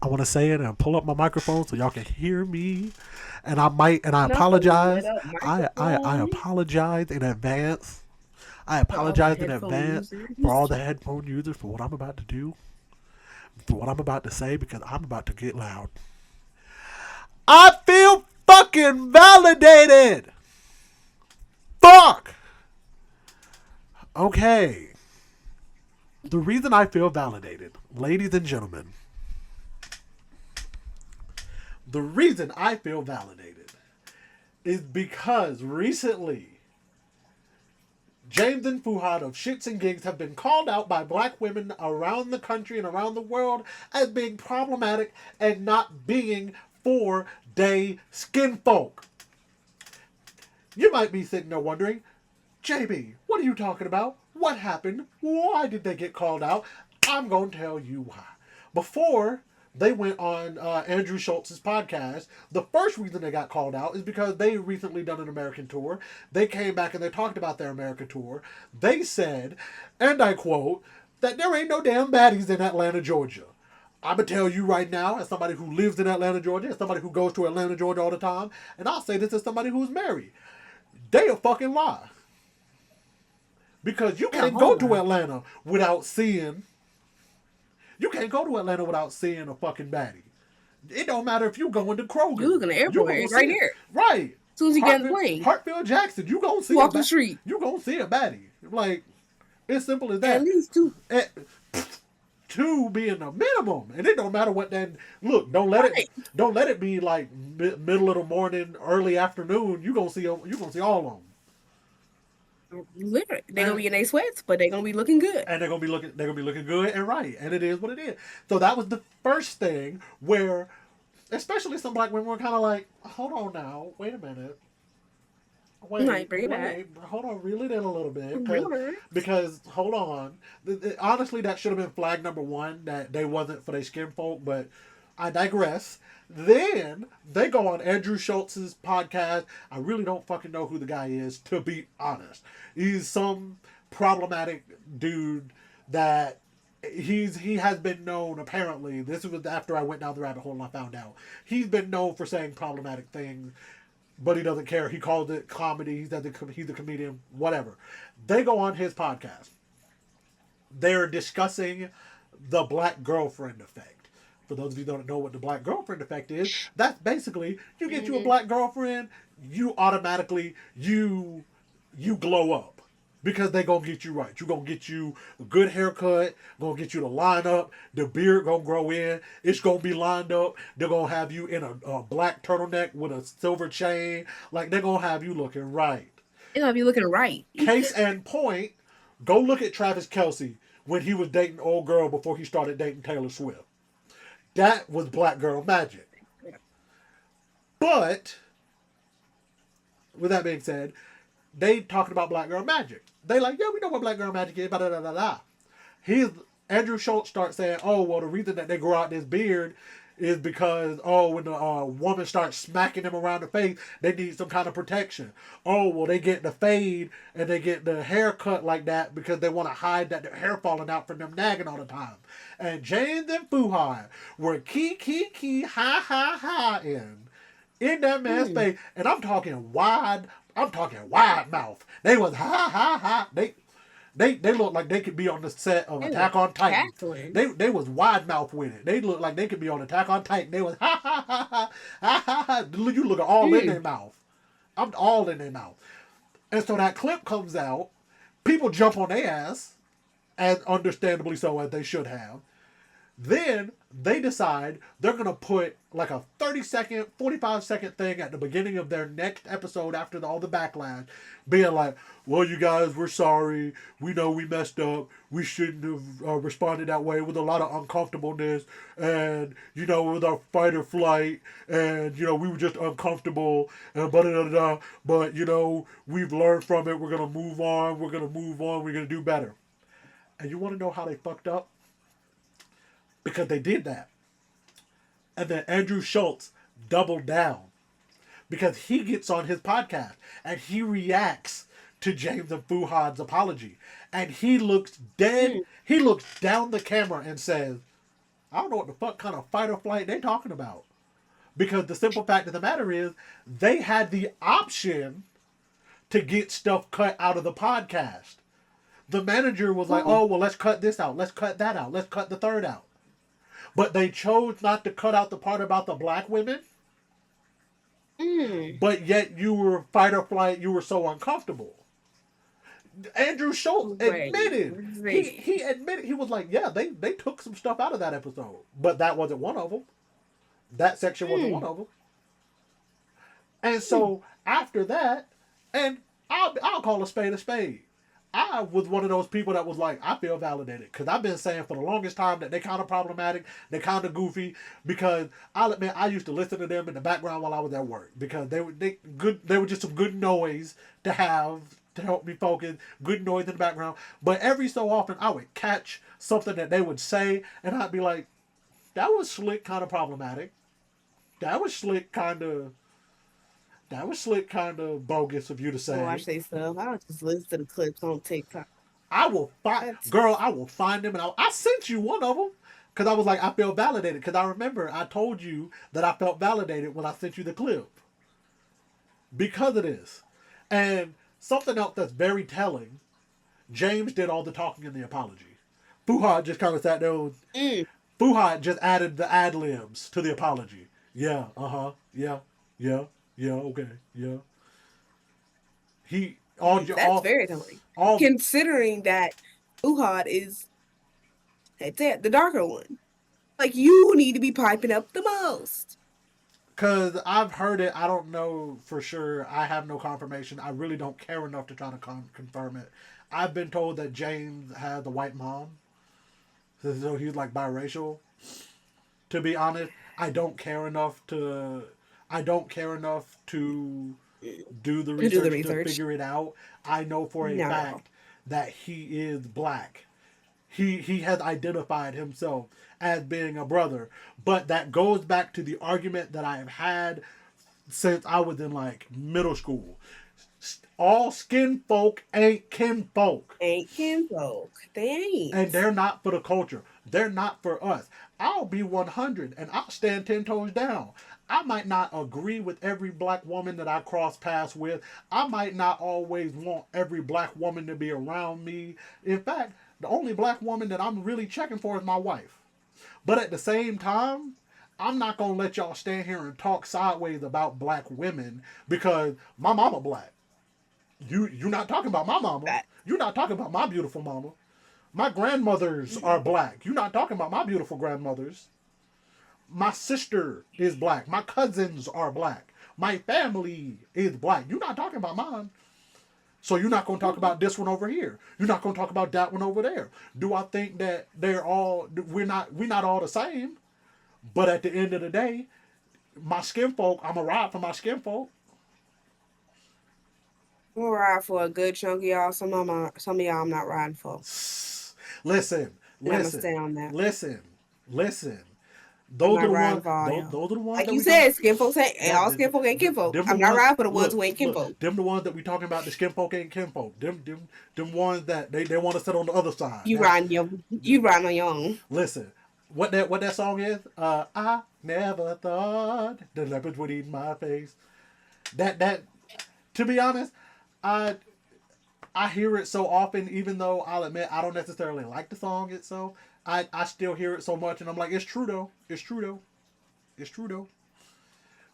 want to say it and pull up my microphone so y'all can hear me. And I apologize. I apologize in advance. I apologize in advance for all the headphone users for what I'm about to do, for what I'm about to say, because I'm about to get loud. I feel fucking validated. Fuck. Okay. The reason I feel validated, ladies and gentlemen, the reason I feel validated is because recently James and Fuhad of Shits and Gigs have been called out by black women around the country and around the world as being problematic and not being for they skin folk. You might be sitting there wondering, JB, what are you talking about? What happened? Why did they get called out? I'm going to tell you why. Before they went on Andrew Schultz's podcast, the first reason they got called out is because they recently done an American tour. They came back and they talked about their American tour. They said, and I quote, that there ain't no damn baddies in Atlanta, Georgia. I'm going to tell you right now, as somebody who lives in Atlanta, Georgia, as somebody who goes to Atlanta, Georgia all the time, and I'll say this as somebody who's married, they a fucking lie. Because you can't go to Atlanta without seeing... You can't go to Atlanta without seeing a fucking baddie. It don't matter if you going to Kroger. You look in the airport, right here. Right. soon as you get in the plane, Hartfield Jackson, you gonna see walk the street. You gonna see a baddie. Like, it's simple as that. At least two. Two being the minimum, and it don't matter what. Then look, don't let it be like middle of the morning, early afternoon. You gonna see all of them. Literally, they're gonna be in their sweats, but they're gonna be looking good, and they're gonna be looking good and right, and it is what it is. So that was the first thing where, especially some black women were kind of like, hold on now, wait a minute. Hold on, reel it in a little bit. Because hold on. Honestly, that should have been flag number one, that they wasn't for their skin folk, but I digress. Then they go on Andrew Schultz's podcast. I really don't fucking know who the guy is, to be honest. He's some problematic dude that he has been known, apparently. This was after I went down the rabbit hole and I found out. He's been known for saying problematic things, but he doesn't care. He calls it comedy. He's a comedian, whatever. They go on his podcast. They're discussing the black girlfriend effect. For those of you who don't know what the black girlfriend effect is, that's basically, you get you a black girlfriend, you automatically, you glow up. Because they gonna get you right. You gonna get you a good haircut, gonna get you to line up, the beard gonna grow in, it's gonna be lined up, they're gonna have you in a black turtleneck with a silver chain, like they're gonna have you looking right. They're gonna be looking right. Case and point, go look at Travis Kelce when he was dating old girl before he started dating Taylor Swift. That was black girl magic. But, with that being said, they talking about black girl magic. They like, yeah, we know what black girl magic is, Andrew Schultz starts saying, oh, well, the reason that they grow out this beard is because, when the woman starts smacking them around the face, they need some kind of protection. Oh, well, they get the fade and they get the haircut like that because they want to hide that their hair falling out from them nagging all the time. And James and Fuhai were key, ha, in that man's face. And I'm talking wide mouth. They was ha. They look like they could be on the set of Attack on Titan. They was wide mouth with it. They look like they could be on Attack on Titan. They was ha. You look all in their mouth. I'm all in their mouth. And so that clip comes out. People jump on their ass, and understandably so, as they should have. Then they decide they're going to put like a 30-second, 45-second thing at the beginning of their next episode after all the backlash, being like, well, you guys, we're sorry. We know we messed up. We shouldn't have responded that way, with a lot of uncomfortableness and, with our fight or flight, and, we were just uncomfortable and blah. But, we've learned from it. We're going to move on. We're going to do better. And you want to know how they fucked up? Because they did that. And then Andrew Schultz doubled down. Because he gets on his podcast and he reacts to James and Fuhad's apology. And he looks dead. He looks down the camera and says, I don't know what the fuck kind of fight or flight they talking about. Because the simple fact of the matter is, they had the option to get stuff cut out of the podcast. The manager was like, oh, well, let's cut this out. Let's cut that out. Let's cut the third out. But they chose not to cut out the part about the black women. But yet you were fight or flight. You were so uncomfortable. Andrew Schultz admitted. He admitted. He was like, yeah, they took some stuff out of that episode. But that wasn't one of them. That section wasn't one of them. And so after that, and I'll call a spade a spade. I was one of those people that was like, I feel validated. Because I've been saying for the longest time that they kind of problematic, they kind of goofy. Because I'll admit, I used to listen to them in the background while I was at work. Because they were just some good noise to have to help me focus. Good noise in the background. But every so often, I would catch something that they would say. And I'd be like, that was slick, kind of problematic. That was slick, kind of bogus of you to say. Watch they stuff. I'll just listen to the clips on TikTok. I will find them, and I sent you one of them because I was like, I feel validated. Because I remember I told you that I felt validated when I sent you the clip because of this. And something else that's very telling: James did all the talking in the apology. Fuhad just kind of sat there. Fuhad just added the ad libs to the apology. Yeah. Yeah. Okay. Yeah. That's very telling. Considering that Fuhad is the darker one. Like, you need to be piping up the most. Because I've heard it. I don't know for sure. I have no confirmation. I really don't care enough to try to confirm it. I've been told that James had the white mom. So he's like biracial. To be honest, I don't care enough to do the research to figure it out. I know for a fact that he is black. He has identified himself as being a brother. But that goes back to the argument that I have had since I was in like middle school. All skin folk ain't kin folk. Ain't kin folk. They ain't. And they're not for the culture. They're not for us. I'll be 100 and I'll stand 10 toes down. I might not agree with every black woman that I cross paths with. I might not always want every black woman to be around me. In fact, the only black woman that I'm really checking for is my wife. But at the same time, I'm not going to let y'all stand here and talk sideways about black women because my mama black. You're not talking about my mama. You're not talking about my beautiful mama. My grandmothers are black. You're not talking about my beautiful grandmothers. My sister is black. My cousins are black. My family is black. You're not talking about mine. So you're not going to talk about this one over here. You're not going to talk about that one over there. Do I think that we're not all the same? But at the end of the day, my skin folk, I'm a ride for my skin folk. I'm gonna ride for a good chunk of y'all. Some of y'all I'm not riding for. Listen. Stay on that. Listen. Those are the ones. Like you said, skin folks ain't all skin folk ain't kin folk. I'm not riding for the ones who ain't kin folk. Them the ones that we talking about. The skin folk ain't kin folk. Them ones that they want to sit on the other side. You riding on your own. Listen, what that song is? I never thought the leopards would eat my face. That. To be honest, I hear it so often, even though I'll admit I don't necessarily like the song itself. I still hear it so much, and I'm like, it's true though.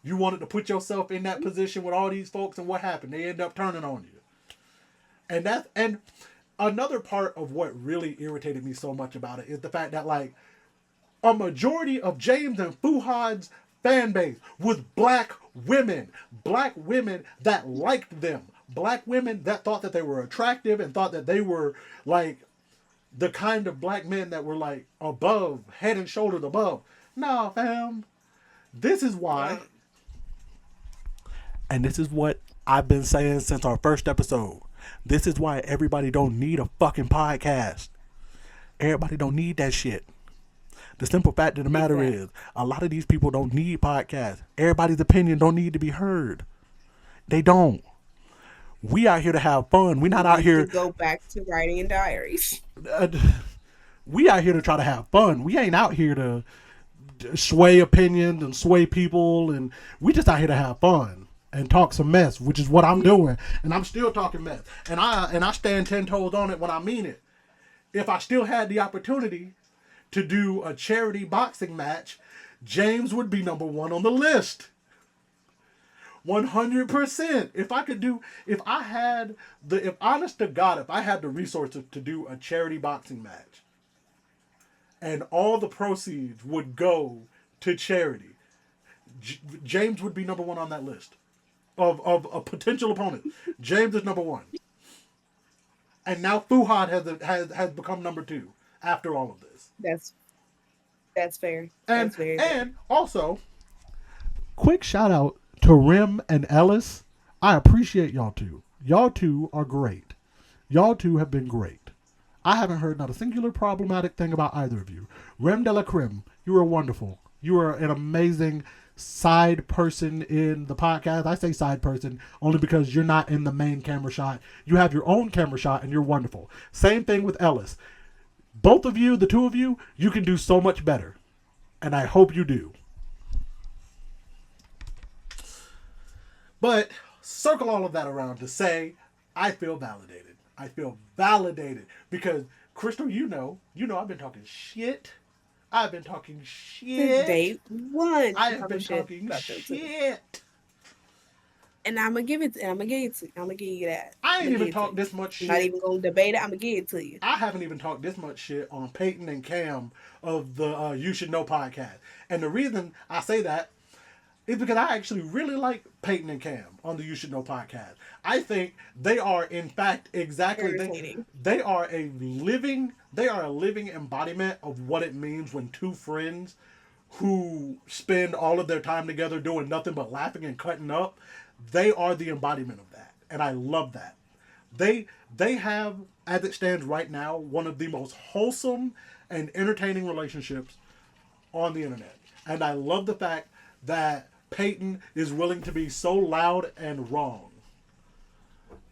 You wanted to put yourself in that position with all these folks, and what happened? They end up turning on you. And another part of what really irritated me so much about it is the fact that like a majority of James and Fuhad's fan base was black women that liked them, black women that thought that they were attractive and thought that they were like the kind of black men that were like above, head and shoulders above. Nah, fam. This is why, and this is what I've been saying since our first episode. This is why everybody don't need a fucking podcast. Everybody don't need that shit. The simple fact of the matter is, a lot of these people don't need podcasts. Everybody's opinion don't need to be heard. They don't. We out here to have fun. We're not out here to go back to writing in diaries. We out here to try to have fun. We ain't out here to sway opinions and sway people, and we just out here to have fun and talk some mess, which is what I'm doing. And I'm still talking mess. And I stand 10 toes on it when I mean it. If I still had the opportunity to do a charity boxing match, James would be number 1 on the list. 100%. If honest to God, if I had the resources to do a charity boxing match and all the proceeds would go to charity, James would be number 1 on that list of a potential opponent. James is number 1. And now Fuhad has become number 2 after all of this. That's fair. And, that's very fair. And also, quick shout out to Rim and Ellis. I appreciate y'all two. Y'all two are great. Y'all two have been great. I haven't heard not a singular problematic thing about either of you. Rim de la Creme, you are wonderful. You are an amazing side person in the podcast. I say side person only because you're not in the main camera shot. You have your own camera shot and you're wonderful. Same thing with Ellis. Both of you, the two of you, you can do so much better. And I hope you do. But circle all of that around to say, I feel validated. I feel validated because Kristal, you know, I've been talking shit. I've been talking shit. Day one. I have been talking shit. And I'm gonna give it. I'm gonna give it to you. I'm gonna give you that. I I'm ain't gonna give even it to talked you. this much I'm not shit. even gonna debate it. I'm gonna give it to you. I haven't even talked this much shit on Peyton and Cam of the You Should Know podcast. And the reason I say that is because I actually really like Peyton and Cam on the You Should Know podcast. I think they are, in fact, exactly Irritating. they are a living embodiment of what it means when two friends who spend all of their time together doing nothing but laughing and cutting up, they are the embodiment of that. And I love that. They they have, as it stands right now, one of the most wholesome and entertaining relationships on the internet. And I love the fact that Peyton is willing to be so loud and wrong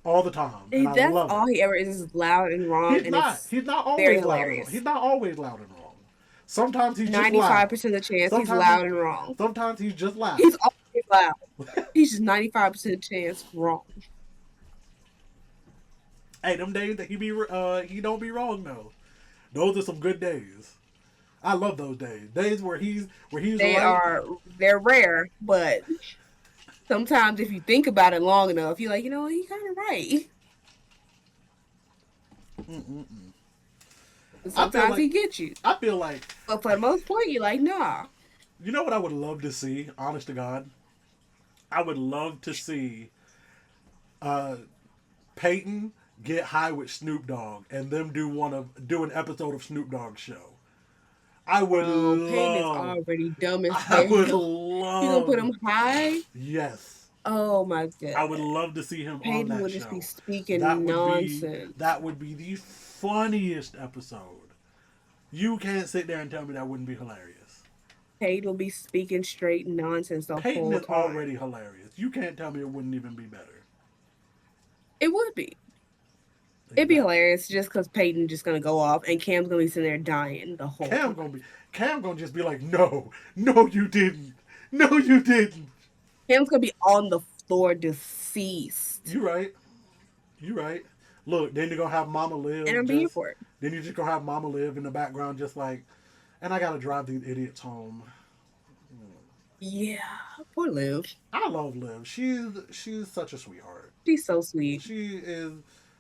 all the time. And I That's love it. all he ever is loud and wrong, and it's He's not very always loud and wrong. hilarious. He's not always loud and wrong. Sometimes he's just 95% loud. of the chance he's Sometimes loud and wrong. sometimes he's just loud. He's always loud. He's just 95% chance wrong. Hey, them days that he don't be wrong though. Those are some good days. I love those days. Days where he's They're rare, but sometimes if you think about it long enough, you're like, you know what, he's kind of right. Sometimes he gets you, I feel like, but for the most part, you're like, nah. you know what I would love to see, honest to God? I would love to see Peyton get high with Snoop Dogg and them do an episode of Snoop Dogg's show. I would love. Peyton is already dumb as I hell. would love. You gonna put him high? Yes. Oh my god. I would love to see him Peyton on that would show. just be speaking That nonsense. That would be the funniest episode. You can't sit there and tell me that wouldn't be hilarious. Peyton will be speaking straight nonsense the Peyton whole is time. already hilarious. You can't tell me it wouldn't even be better. It would be. It'd be hilarious just because Peyton just gonna go off and Cam's gonna be sitting there dying the whole time. Cam gonna just be like, no, you didn't. No, you didn't. Cam's gonna be on the floor deceased. You right. Look, then you're gonna have Mama Liv. And I'm being for it. Then you're just gonna have Mama Liv in the background just like, and I gotta drive these idiots home. Yeah, poor Liv. I love Liv. She's such a sweetheart. She's so sweet. She is.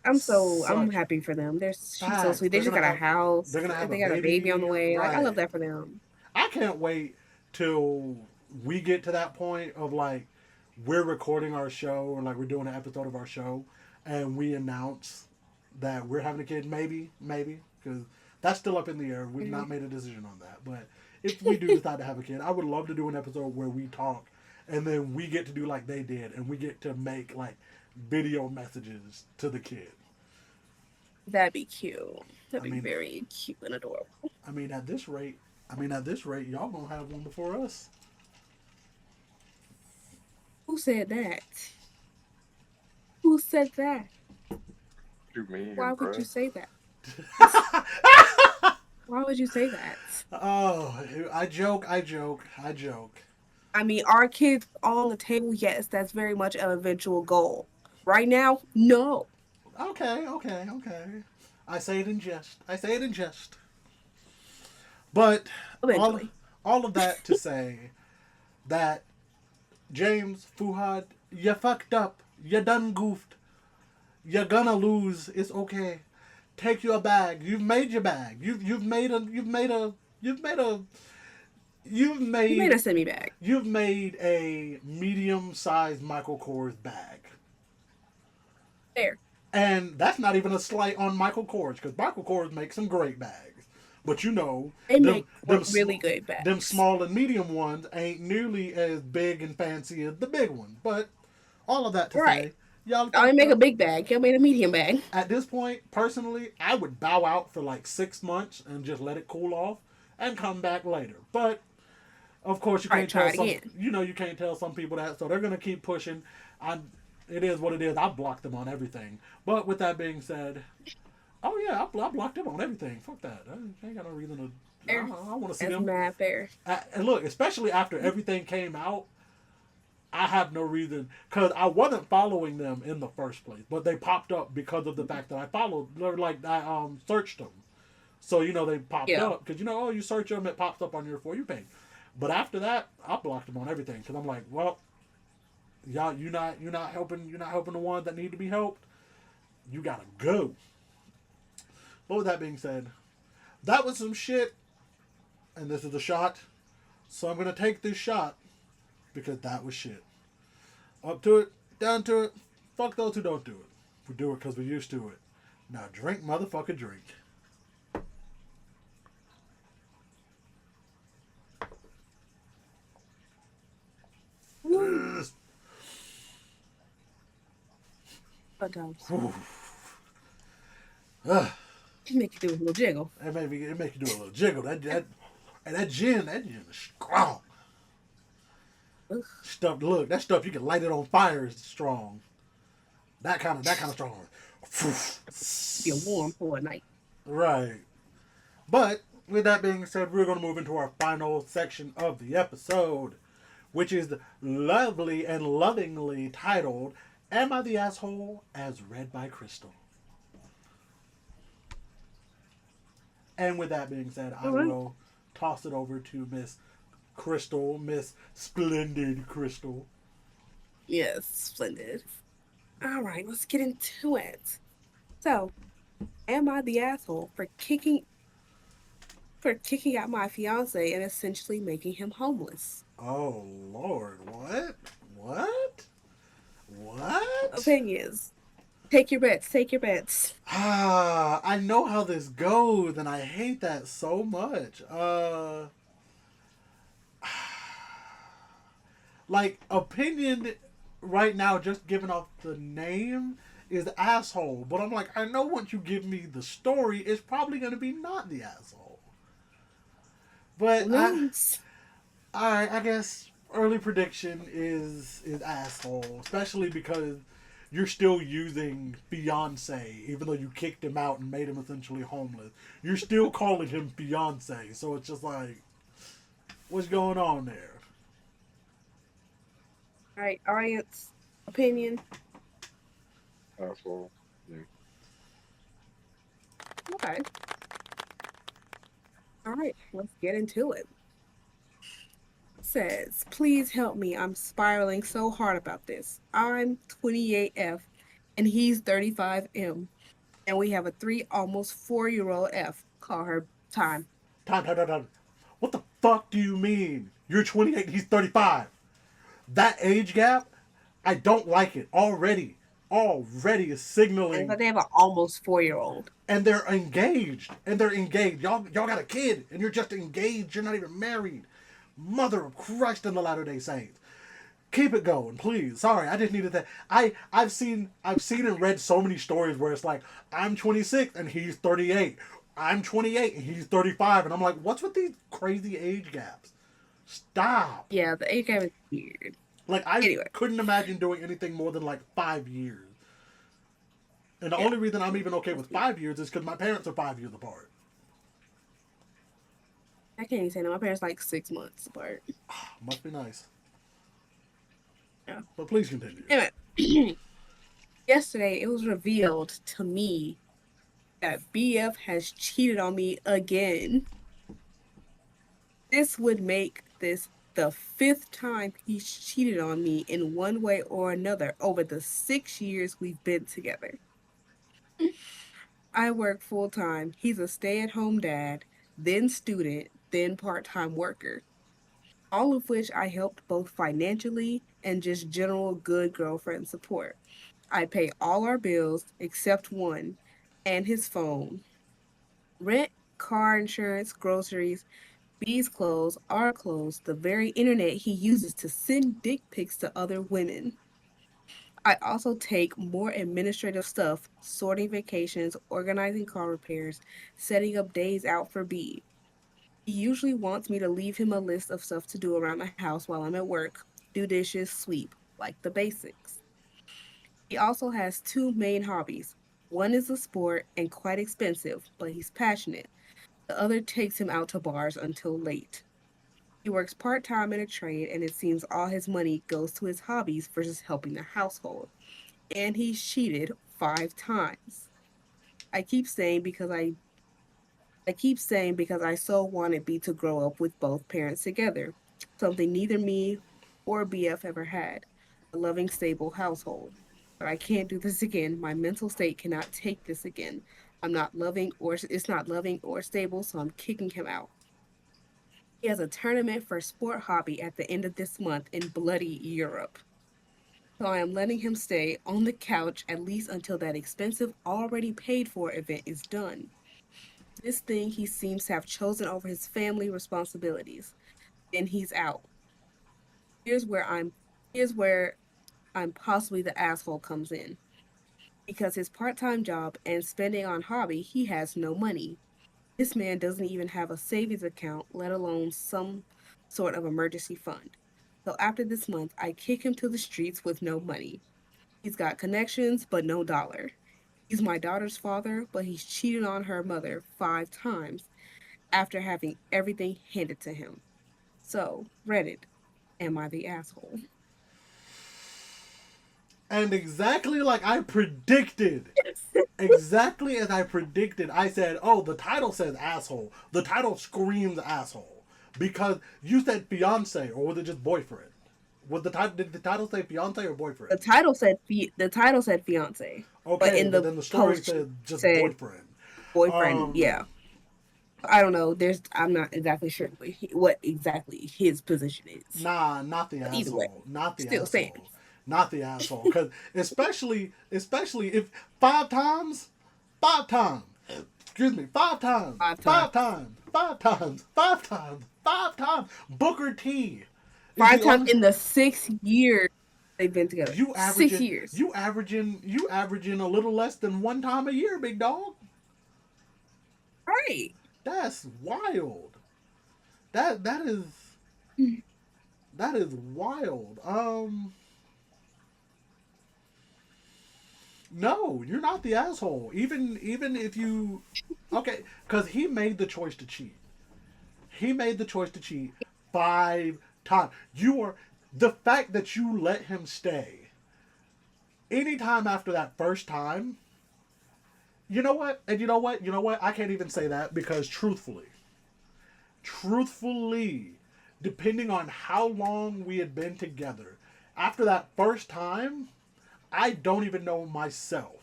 I'm happy for them. She's so sweet. They just got a house. They got a baby on the way. Right. Like, I love that for them. I can't wait till we get to that point of like we're recording our show or like we're doing an episode of our show and we announce that we're having a kid. Maybe because that's still up in the air. We've not made a decision on that. But if we do decide to have a kid, I would love to do an episode where we talk and then we get to do like they did and we get to make like video messages to the kid. That'd be cute. That'd be very cute and adorable. I mean, at this rate, y'all gonna have one before us. Who said that? Who said that? You mean? Why would you say that? Why would you say that? Oh, I joke. I mean, are kids on the table? Yes, that's very much an eventual goal. Right now, no. Okay. I say it in jest. But all of that to say that James, Fuhad, you fucked up. You done goofed. You're gonna lose. It's okay. Take your bag. You've made your bag. You've made a semi bag. You've made a medium-sized Michael Kors bag. There. And that's not even a slight on Michael Kors, because Michael Kors makes some great bags. But you know, they make really good bags. Them small and medium ones ain't nearly as big and fancy as the big one. But all of that to say, y'all only make a big bag. Y'all made a medium bag. At this point, personally, I would bow out for like 6 months and just let it cool off and come back later. But of course, you can't tell you can't tell some people that, so they're gonna keep pushing. It is what it is. I blocked them on everything. But with that being said, oh yeah, I blocked them on everything. Fuck that. I ain't got no reason to. I want to see them. Mad fair. And look, especially after everything came out, I have no reason, because I wasn't following them in the first place, but they popped up because of the fact that I followed. Like I searched them, so they popped up because you search them, it pops up on your For You page. But after that, I blocked them on everything because I'm like, well, Y'all, you're not helping the ones that need to be helped. You gotta go. But with that being said, that was some shit, and this is a shot. So I'm gonna take this shot because that was shit. Up to it, down to it. Fuck those who don't do it. We do it because we're used to it. Now drink, motherfucker, drink. Woo. Sometimes Ugh. it make you do a little jiggle. It make you do a little jiggle. And that gin is strong. Ugh. Stuff. Look, that stuff you can light it on fire is strong. That kind of strong. Be warm for a night. Right. But with that being said, we're going to move into our final section of the episode, which is lovely and lovingly titled "Am I the Asshole?" as read by Kristal. And with that being said, I Alright. will toss it over to Miss Kristal, Miss Splendid Kristal. Yes, splendid. All right, let's get into it. So, am I the asshole for kicking out my fiance and essentially making him homeless? Oh Lord, what? What? What? Opinions. Take your bets. Take your bets. I know how this goes, and I hate that so much. Like opinion right now, just giving off the name is asshole. But I'm like, I know once you give me the story, it's probably gonna be not the asshole. Who But knows? I guess early prediction is asshole, especially because you're still using fiance, even though you kicked him out and made him essentially homeless. You're still calling him fiance, so it's just like, what's going on there? All right, audience opinion. Asshole. Yeah. Okay. All right, let's get into it. Says, please help me. I'm spiraling so hard about this. I'm 28F and he's 35M. And we have a 3 almost 4 year old F. Call her time. Time. What the fuck do you mean? You're 28 and he's 35. That age gap, I don't like it already. Already is And signaling, they have an almost 4 year old. and they're engaged. And they're engaged. Y'all got a kid, and you're just engaged. You're not even married. Mother of Christ in the Latter Day Saints. Keep it going, please. Sorry, I just needed that. I've seen and read so many stories where it's like I'm 26 and he's 38. I'm 28 and he's 35, and I'm like, what's with these crazy age gaps? Stop. Yeah, the age gap is weird. Like I Anyway, couldn't imagine doing anything more than like 5 years. And the yeah, only reason I'm even okay that's with weird. 5 years is because my parents are 5 years apart. I can't even say no. My parents like 6 months apart. Must be nice. Yeah. But please continue. Anyway, yesterday it was revealed to me that BF has cheated on me again. This would make this the fifth time he's cheated on me in one way or another over the 6 years we've been together. I work full time. He's a stay at home dad, then student, then part time worker. All of which I helped both financially and just general good girlfriend support. I pay all our bills except one and his phone, rent, car insurance, groceries, B's clothes, our clothes, the very internet he uses to send dick pics to other women. I also take more administrative stuff, sorting vacations, organizing car repairs, setting up days out for B. He usually wants me to leave him a list of stuff to do around the house while I'm at work, do dishes, sweep, like the basics. He also has two main hobbies. One is a sport and quite expensive, but he's passionate. The other takes him out to bars until late. He works part time in a trade, and it seems all his money goes to his hobbies versus helping the household. And he's cheated 5 times. I keep saying because I I keep saying because I so wanted B to grow up with both parents together, something neither me or BF ever had. a loving, stable household. But I can't do this again. My mental state cannot take this again. I'm not loving or it's not loving or stable, so I'm kicking him out. He has a tournament for sport hobby at the end of this month in bloody Europe. So I am letting him stay on the couch at least until that expensive, already paid for event is done. This thing he seems to have chosen over his family responsibilities. Then he's out. Here's where I'm here's where I'm possibly the asshole comes in. Because his part-time job and spending on hobby, he has no money. This man doesn't even have a savings account, let alone some sort of emergency fund. So after this month, I kick him to the streets with no money. He's got connections, but no dollar. He's my daughter's father, but he's cheated on her mother 5 times after having everything handed to him. So, Reddit, am I the asshole? And exactly like I predicted, exactly as I predicted, I said, "Oh, the title says asshole. The title screams asshole." Because you said fiance, or was it just boyfriend? Was the title Did the title say fiance or boyfriend? The title said fiance, but Okay, in but the then the story post said just said boyfriend. boyfriend. Um, Yeah, I don't know. I'm not exactly sure what exactly his position is. Nah, not the But either way, asshole. Not the still saying asshole. Not the asshole. Because especially if 5 times, 5 times, excuse me, 5 times, 5 times. 5 times, 5 times, 5 times, 5 times. Booker T is Five the times only. in the 6 years they've been together. You 6 years. averaging a little less than 1 time a year, big dog. Right. That's wild. That that is wild. No, you're not the asshole. Even if you, okay, because he made the choice to cheat. He made the choice to cheat 5 times. You are the fact that you let him stay. Anytime after that first time, you know what? And you know what? You know what? I can't even say that because truthfully, depending on how long we had been together, after that first time, I don't even know myself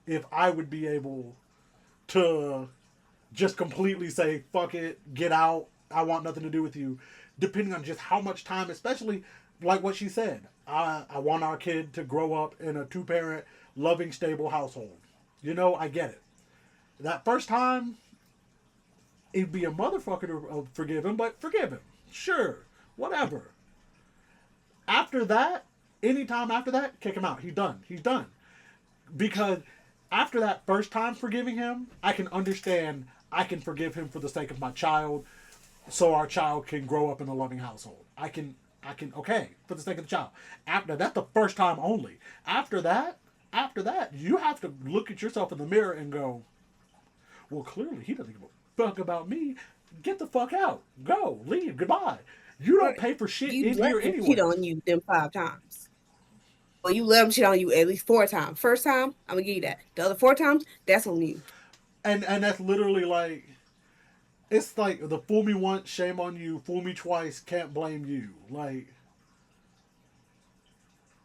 if I would be able to just completely say, fuck it, get out, I want nothing to do with you, depending on just how much time, especially like what she said. I want our kid to grow up in a 2 parent, loving, stable household. You know, I get it. That first time, it'd be a motherfucker to forgive him, but forgive him. Sure, whatever. After that, anytime after that, kick him out. He's done. He's done. Because after that first time forgiving him, I can understand I can forgive him for the sake of my child, so our child can grow up in a loving household. Okay, for the sake of the child. After that's the first time only. After that, you have to look at yourself in the mirror and go, well, clearly he doesn't give a fuck about me. Get the fuck out. Go. Leave. Goodbye. You don't pay for shit You in let here him anyway. cheat on you them 5 times. Well, you let him cheat on you at least 4 times. First time, I'm gonna give you that. The other 4 times, that's on you. And that's literally like, it's like the fool me once, shame on you. Fool me twice, can't blame you. Like,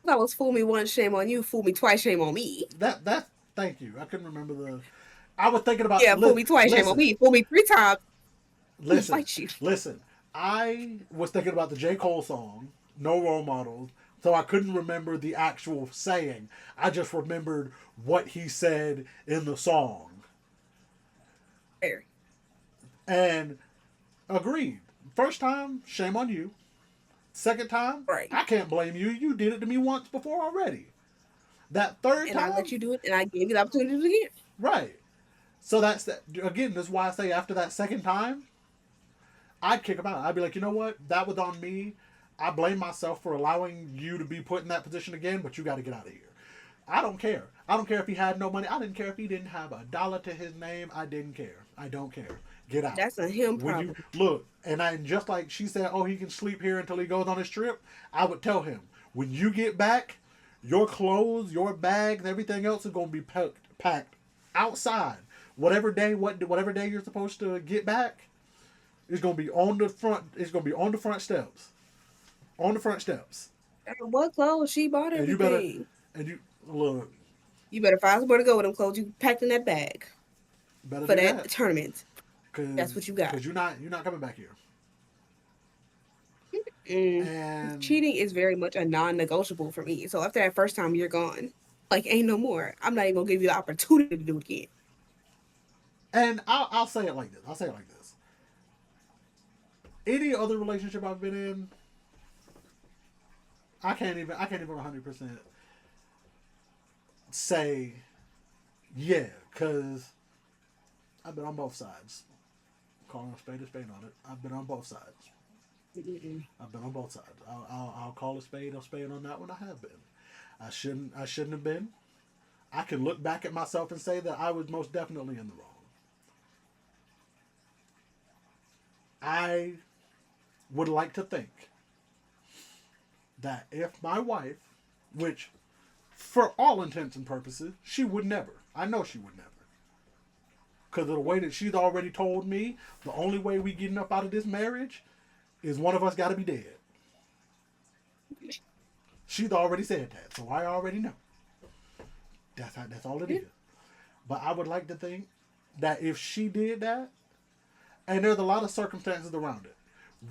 That was fool me once, shame on you. Fool me twice, shame on me. that. Thank you. I couldn't remember the. I was thinking about. Yeah, fool me twice, shame on me. Fool me 3 times, Listen, fight you. listen. I was thinking about the J. Cole song, No Role Models, so I couldn't remember the actual saying. I just remembered what he said in the song. Fair. And agreed. First time, shame on you. Second time, Right. I can't blame you. You did it to me once before already. That third And time, I let you do it, and I gave you the opportunity to do it again. right. So that's that. Again, that's why I say after that second time, I'd kick him out. I'd be like, you know what? That was on me. I blame myself for allowing you to be put in that position again, but you got to get out of here. I don't care. I don't care if he had no money. I didn't care if he didn't have $1 to his name. I didn't care. I don't care. Get out. That's a him When problem. you look, and just like she said, oh, he can sleep here until he goes on his trip. I would tell him, when you get back, your clothes, your bags, everything else is gonna be packed outside. Whatever day you're supposed to get back, it's gonna be on the front. It's gonna be on the front steps. On the front steps. What clothes? She bought And you better, everything. and you look, You better find somewhere to go with them clothes you packed in that bag better for do that that, tournament. cause, That's what you got. cause you're not coming back here. Mm. And Cheating is very much a non-negotiable for me. So after that first time, you're gone. Like ain't no more. I'm not even gonna give you the opportunity to do it again. I'll say it like this. I'll say it like this. Any other relationship I've been in, I can't even 100% say yeah, cause I've been on both sides. Calling a spade on it. I've been on both sides. Mm-mm. I've been on both sides. I'll call a spade on that one. I have been. I shouldn't have been. I can look back at myself and say that I was most definitely in the wrong. I would like to think that if my wife, which for all intents and purposes, she would never. I know she would never. Because of the way that she's already told me, the only way we getting up out of this marriage is one of us got to be dead. She's already said that, so I already know. That's all it Yeah. is. But I would like to think that if she did that, and there's a lot of circumstances around it.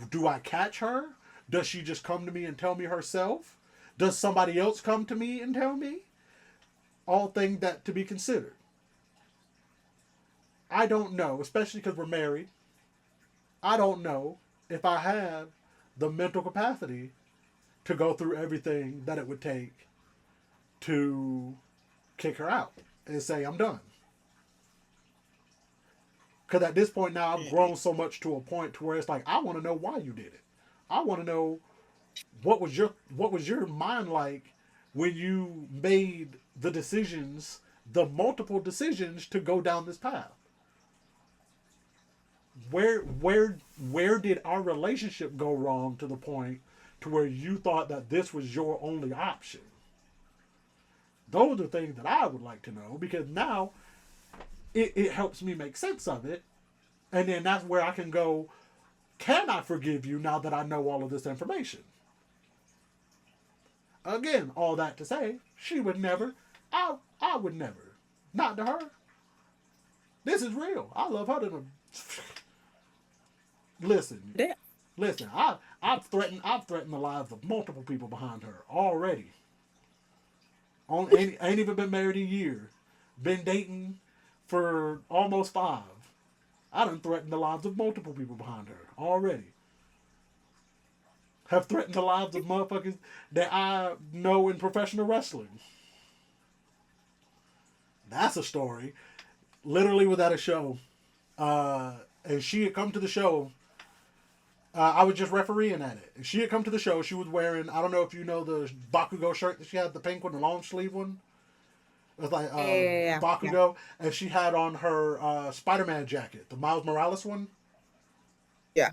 Do I catch her? Does she just come to me and tell me herself? Does somebody else come to me and tell me? All things that to be considered. I don't know, especially because we're married. I don't know if I have the mental capacity to go through everything that it would take to kick her out and say I'm done. Because at this point now I've grown so much to a point to where it's like I want to know why you did it. I want to know what was your mind like when you made the decisions, the multiple decisions to go down this path. Where did our relationship go wrong to the point to where you thought that this was your only option? Those are things that I would like to know because now it helps me make sense of it. And then that's where I can go, can I forgive you now that I know all of this information? Again, all that to say, she would never, I would never. Not to her. This is real. I love her to the listen. Yeah. Listen, I've threatened the lives of multiple people behind her already. Ain't even been married a year. Been dating for almost 5. I done threatened the lives of multiple people behind her already. Have threatened the lives of motherfuckers that I know in professional wrestling. That's a story. Literally was at a show. And she had come to the show. I was just refereeing at it. And she had come to the show. She was wearing, I don't know if you know the Bakugo shirt that she had, the pink one, the long sleeve one. It was like Yeah. Bakugo. And she had on her Spider Man jacket, the Miles Morales one. Yeah.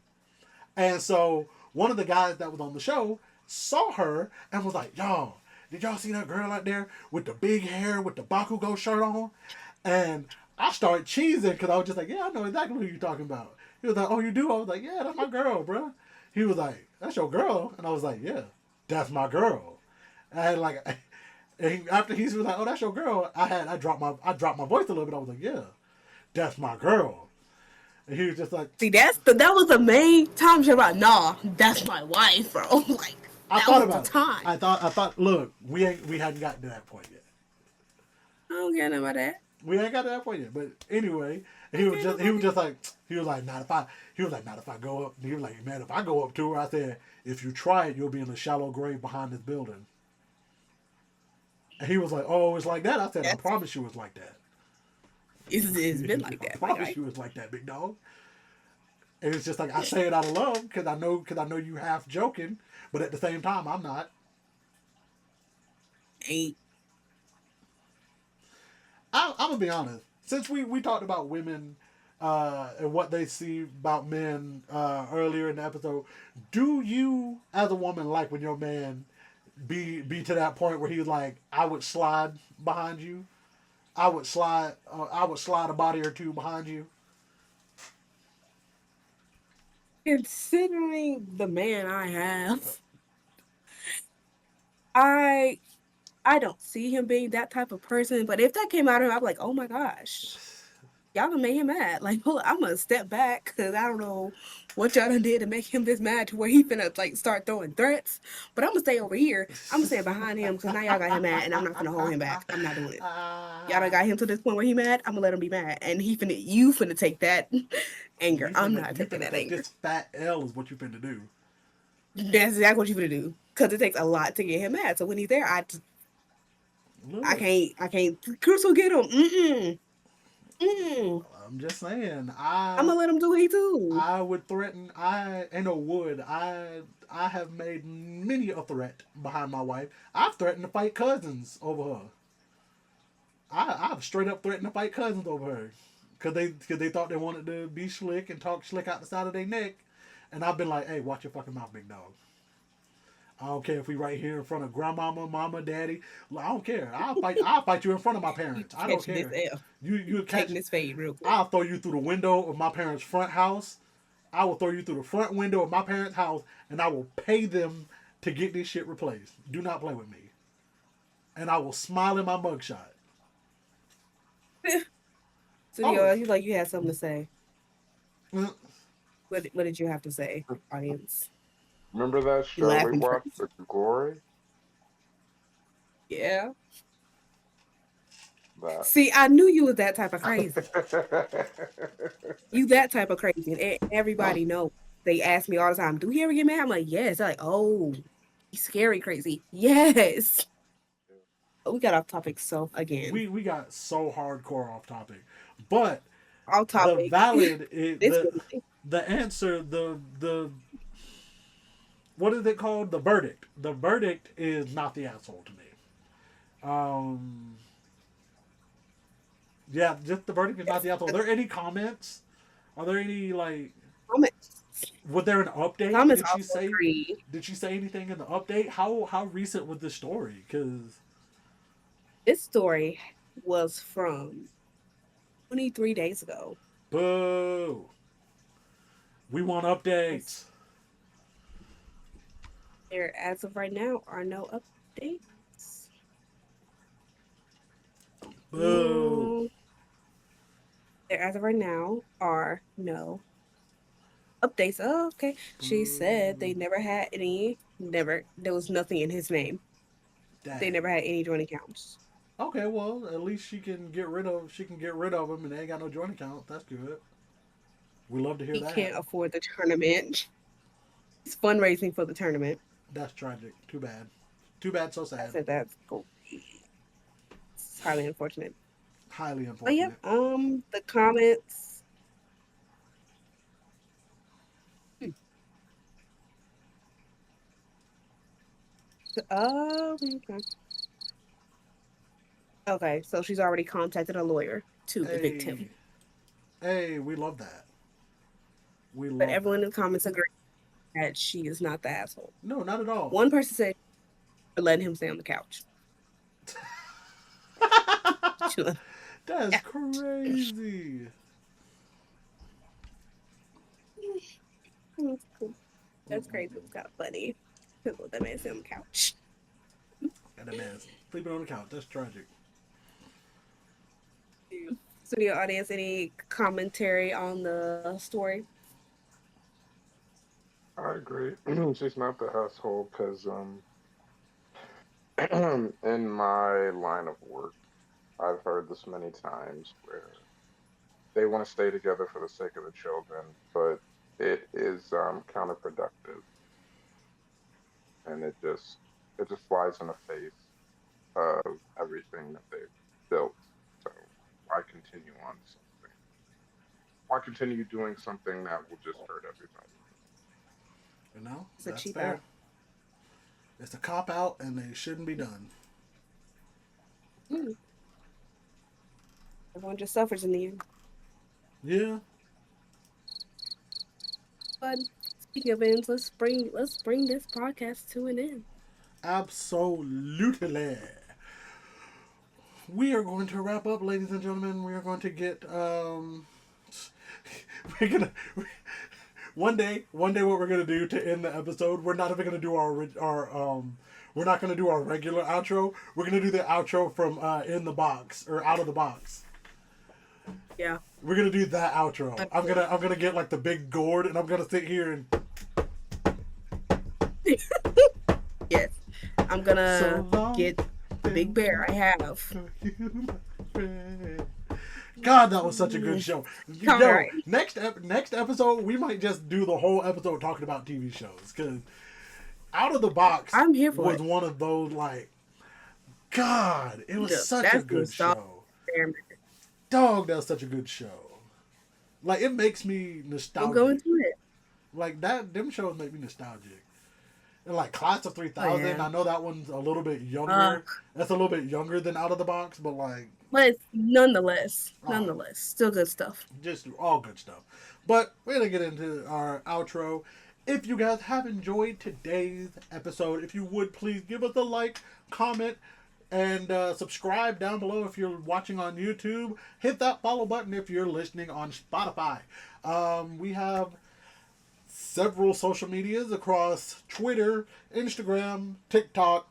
And so one of the guys that was on the show saw her and was like, "Yo, did y'all see that girl out there with the big hair with the Bakugo shirt on?" And I started cheesing because I was just like, "Yeah, I know exactly who you're talking about." He was like, "Oh, you do?" I was like, "Yeah, that's my girl, bro." He was like, "That's your girl?" And I was like, "Yeah, that's my girl." And I had like, and after he was like, "Oh, that's your girl," I dropped my voice a little bit. I was like, "Yeah, that's my girl." And he was just like, See, that was the main time she was like, nah, that's my wife, bro. Like I that thought was the about it. time. I thought. Look, we hadn't gotten to that point yet. I don't care about that. We ain't got to that point yet. But anyway, he I was care just about that. like he was like not if I go up. He was like, man, if I go up to her, I said, if you try it, you'll be in a shallow grave behind this building. And he was like, oh, it's like that. I said, I Yes, promise you, it's like that. it's been like I that. Like promise I you, it's like that, big dog. And it's just like I say it out of love because I know you half joking, but at the same time, I'm not. ain't. I'm gonna be honest. Since we talked about women and what they see about men earlier in the episode, do you, as a woman, like when your man be to that point where he's like, I would slide behind you, I would slide a body or two behind you. Considering the man I have, I I don't see him being that type of person, but if that came out of him, I'd be like, oh my gosh, y'all done made him mad. Like, hold on, I'm gonna step back because I don't know what y'all done did to make him this mad to where he finna like start throwing threats. But I'm gonna stay over here. I'm gonna stand behind him because now y'all got him mad, and I'm not gonna hold him back. I'm not doing it. Y'all done got him to this point where he mad. I'm gonna let him be mad, and you finna take that anger. I'm not You taking finna that take anger. this fat L is what you finna do. That's exactly what you finna do because it takes a lot to get him mad. So when he's there, Look, I can't. Crystal, get him. Mm. I'm just saying, I'm gonna let him do it too. I would threaten. I ain't no would. I have made many a threat behind my wife. I've threatened to fight cousins over her. I've straight up threatened to fight cousins over her, cause they thought they wanted to be slick and talk slick out the side of their neck, and I've been like, hey, watch your fucking mouth, big dog. I don't care if we right here in front of grandmama, mama, daddy. I don't care. I'll fight you in front of my You parents. I don't catch this care. L. You catch. Taking this fade real quick. I'll throw you through the window of my parents' front house. I will throw you through the front window of my parents' house, and I will pay them to get this shit replaced. Do not play with me. And I will smile in my mugshot. So Oh, you had something to say. mm, What did you have to say, audience? Remember that You show we laughing watched, first. The Glory? Yeah. That. See, I knew you was that type of crazy. You that type of crazy, and everybody know. They ask me all the time, "Do he ever get mad?" I'm like, "Yes." They're like, "Oh, he's scary crazy." Yes. Oh, we got off topic so again. we got so hardcore off topic, but Off the topic. valid This was nice. the answer the what is it called, the verdict. The verdict is not the asshole to me. Um, yeah, just the verdict is not Yes. the asshole. Are The there any comments? Are there any like? comments. Was there an The update? comments also agree. Did she say anything in the update? How recent was the story? Because This story was from 23 days ago. boo, we want Yes. updates. There, as of right now, are no updates. Boo. Mm, there, as of right now, are no updates. Oh, okay. She said they Boo. never had any. Never. There was nothing in his name. They Dang. never had any joint accounts. Okay, well, at least she can get rid of them, and they ain't got no joint account. That's good. We love to hear He that. can't afford the tournament. He's fundraising for the tournament. That's tragic. Too bad. Too bad. So I sad. said that's cool. It's highly unfortunate. Highly But yeah, unfortunate. the comments. Hmm. Okay. Okay, so she's already contacted a lawyer to evict him. Hey, hey, we love that. We But love everyone that. in the comments agree that she is not the asshole. No, not at all. One person said for letting him stay on the couch. She let That's yeah. crazy. That's cool. That's crazy. It's kind of funny. Let that man stay on the couch. And that man's sleeping on the couch. That's tragic. So, the audience, any commentary on the story? I agree. She's not the asshole because in my line of work, I've heard this many times where they want to stay together for the sake of the children, but it is counterproductive, and it just flies in the face of everything that they've built. So why continue on something? Why continue doing something that will just hurt everybody? You know, It's a that's cheap out. fair. It's a cop out, and they shouldn't be done. Mm. Everyone just suffers in the end. Yeah, But speaking of ends, let's bring this podcast to an end. absolutely. We are going to wrap up, ladies and gentlemen. We are going to get we're gonna one day what we're gonna do to end the episode. We're not even gonna do our we're not gonna do our regular outro. We're gonna do the outro from in the box or out of the box. Yeah. We're gonna do that outro. I'm gonna get like the big gourd and I'm gonna sit here and Yes. I'm gonna so long, get the big bear I have. God, that was such a good show. Yo, Right. next episode we might just do the whole episode talking about TV shows because Out of the Box I'm here for was it. one of those like, God, it was Yeah, such a that's good nostalgic. show. Dog, that was such a good show. Like it makes me We'll nostalgic. go into it. Like that, them shows make me nostalgic. And like Class of 3000, Oh, yeah. I know that one's a little bit younger. That's a little bit younger than Out of the Box, but like But nonetheless, Oh. still good stuff. just all good stuff. But we're gonna get into our outro. If you guys have enjoyed today's episode, if you would please give us a like, comment, and subscribe down below if you're watching on YouTube. Hit that follow button if you're listening on Spotify. We have several social medias across Twitter, Instagram, TikTok,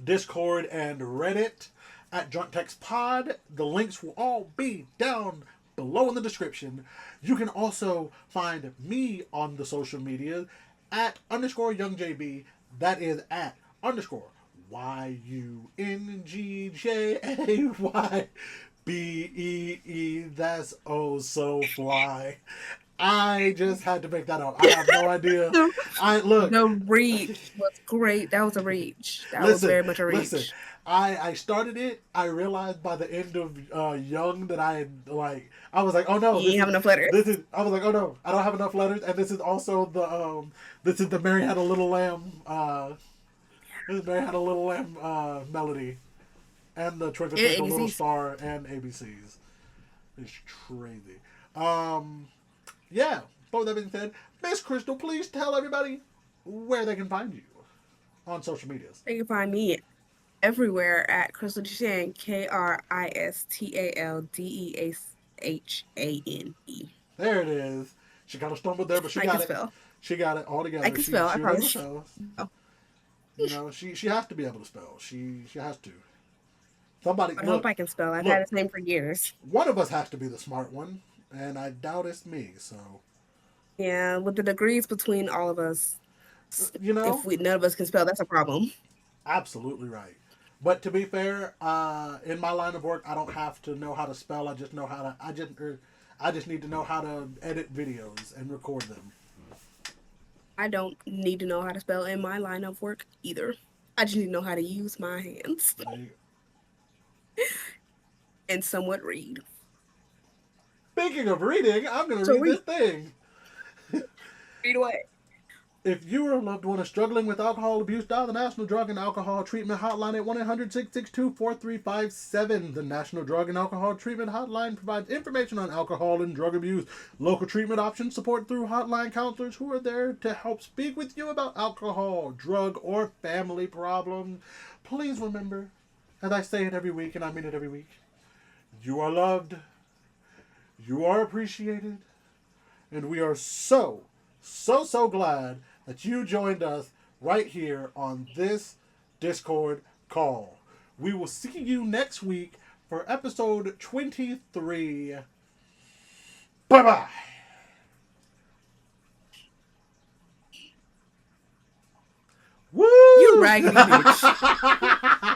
Discord, and Reddit at Drunk Text Pod. The links will all be down below in the description. You can also find me on the social media at _YoungJB. That is at _YUNGJAYBEE. That's oh so fly. I just had to make that up. I have no idea. The reach was great. That was a reach. That was very much a reach. Listen, I started it. I realized by the end of Young that I had I was like, oh no, You ain't have enough letters. I was like, oh no, I don't have enough letters, and this is also the Mary Had a Little Lamb this is Mary Had a Little Lamb melody, and the Twinkle Twinkle Little ABCs. Star and ABCs. It's crazy. Yeah. But with that being said, Miss Kristal, please tell everybody where they can find you on social medias. They can find me everywhere at Kristal Deshan, KRISTALDEASHANE. There it is. She kind of stumbled there, but she I got can it. spell. She got it all together. I can spell, I was able to promise. spell. Oh. You know, she has to be able to spell. She has to. Somebody. I Look, hope I can spell. I've look. had its name for years. One of us has to be the smart one, and I doubt it's me. So. Yeah, with the degrees between all of us, You know, if none of us can spell, that's a problem. absolutely right. But to be fair, in my line of work, I don't have to know how to spell. I just know how to. I just need to know how to edit videos and record them. I don't need to know how to spell in my line of work either. I just need to know how to use my hands and somewhat read. Speaking of reading, I'm going to So read this thing. Read away. If you or a loved one is struggling with alcohol abuse, dial the National Drug and Alcohol Treatment Hotline at 1-800-662-4357. The National Drug and Alcohol Treatment Hotline provides information on alcohol and drug abuse, local treatment options, support through hotline counselors who are there to help speak with you about alcohol, drug, or family problems. Please remember, as I say it every week, and I mean it every week, you are loved, you are appreciated, and we are so glad that you joined us right here on this Discord call. We will see you next week for episode 23. Bye-bye. Woo! You raggedy bitch.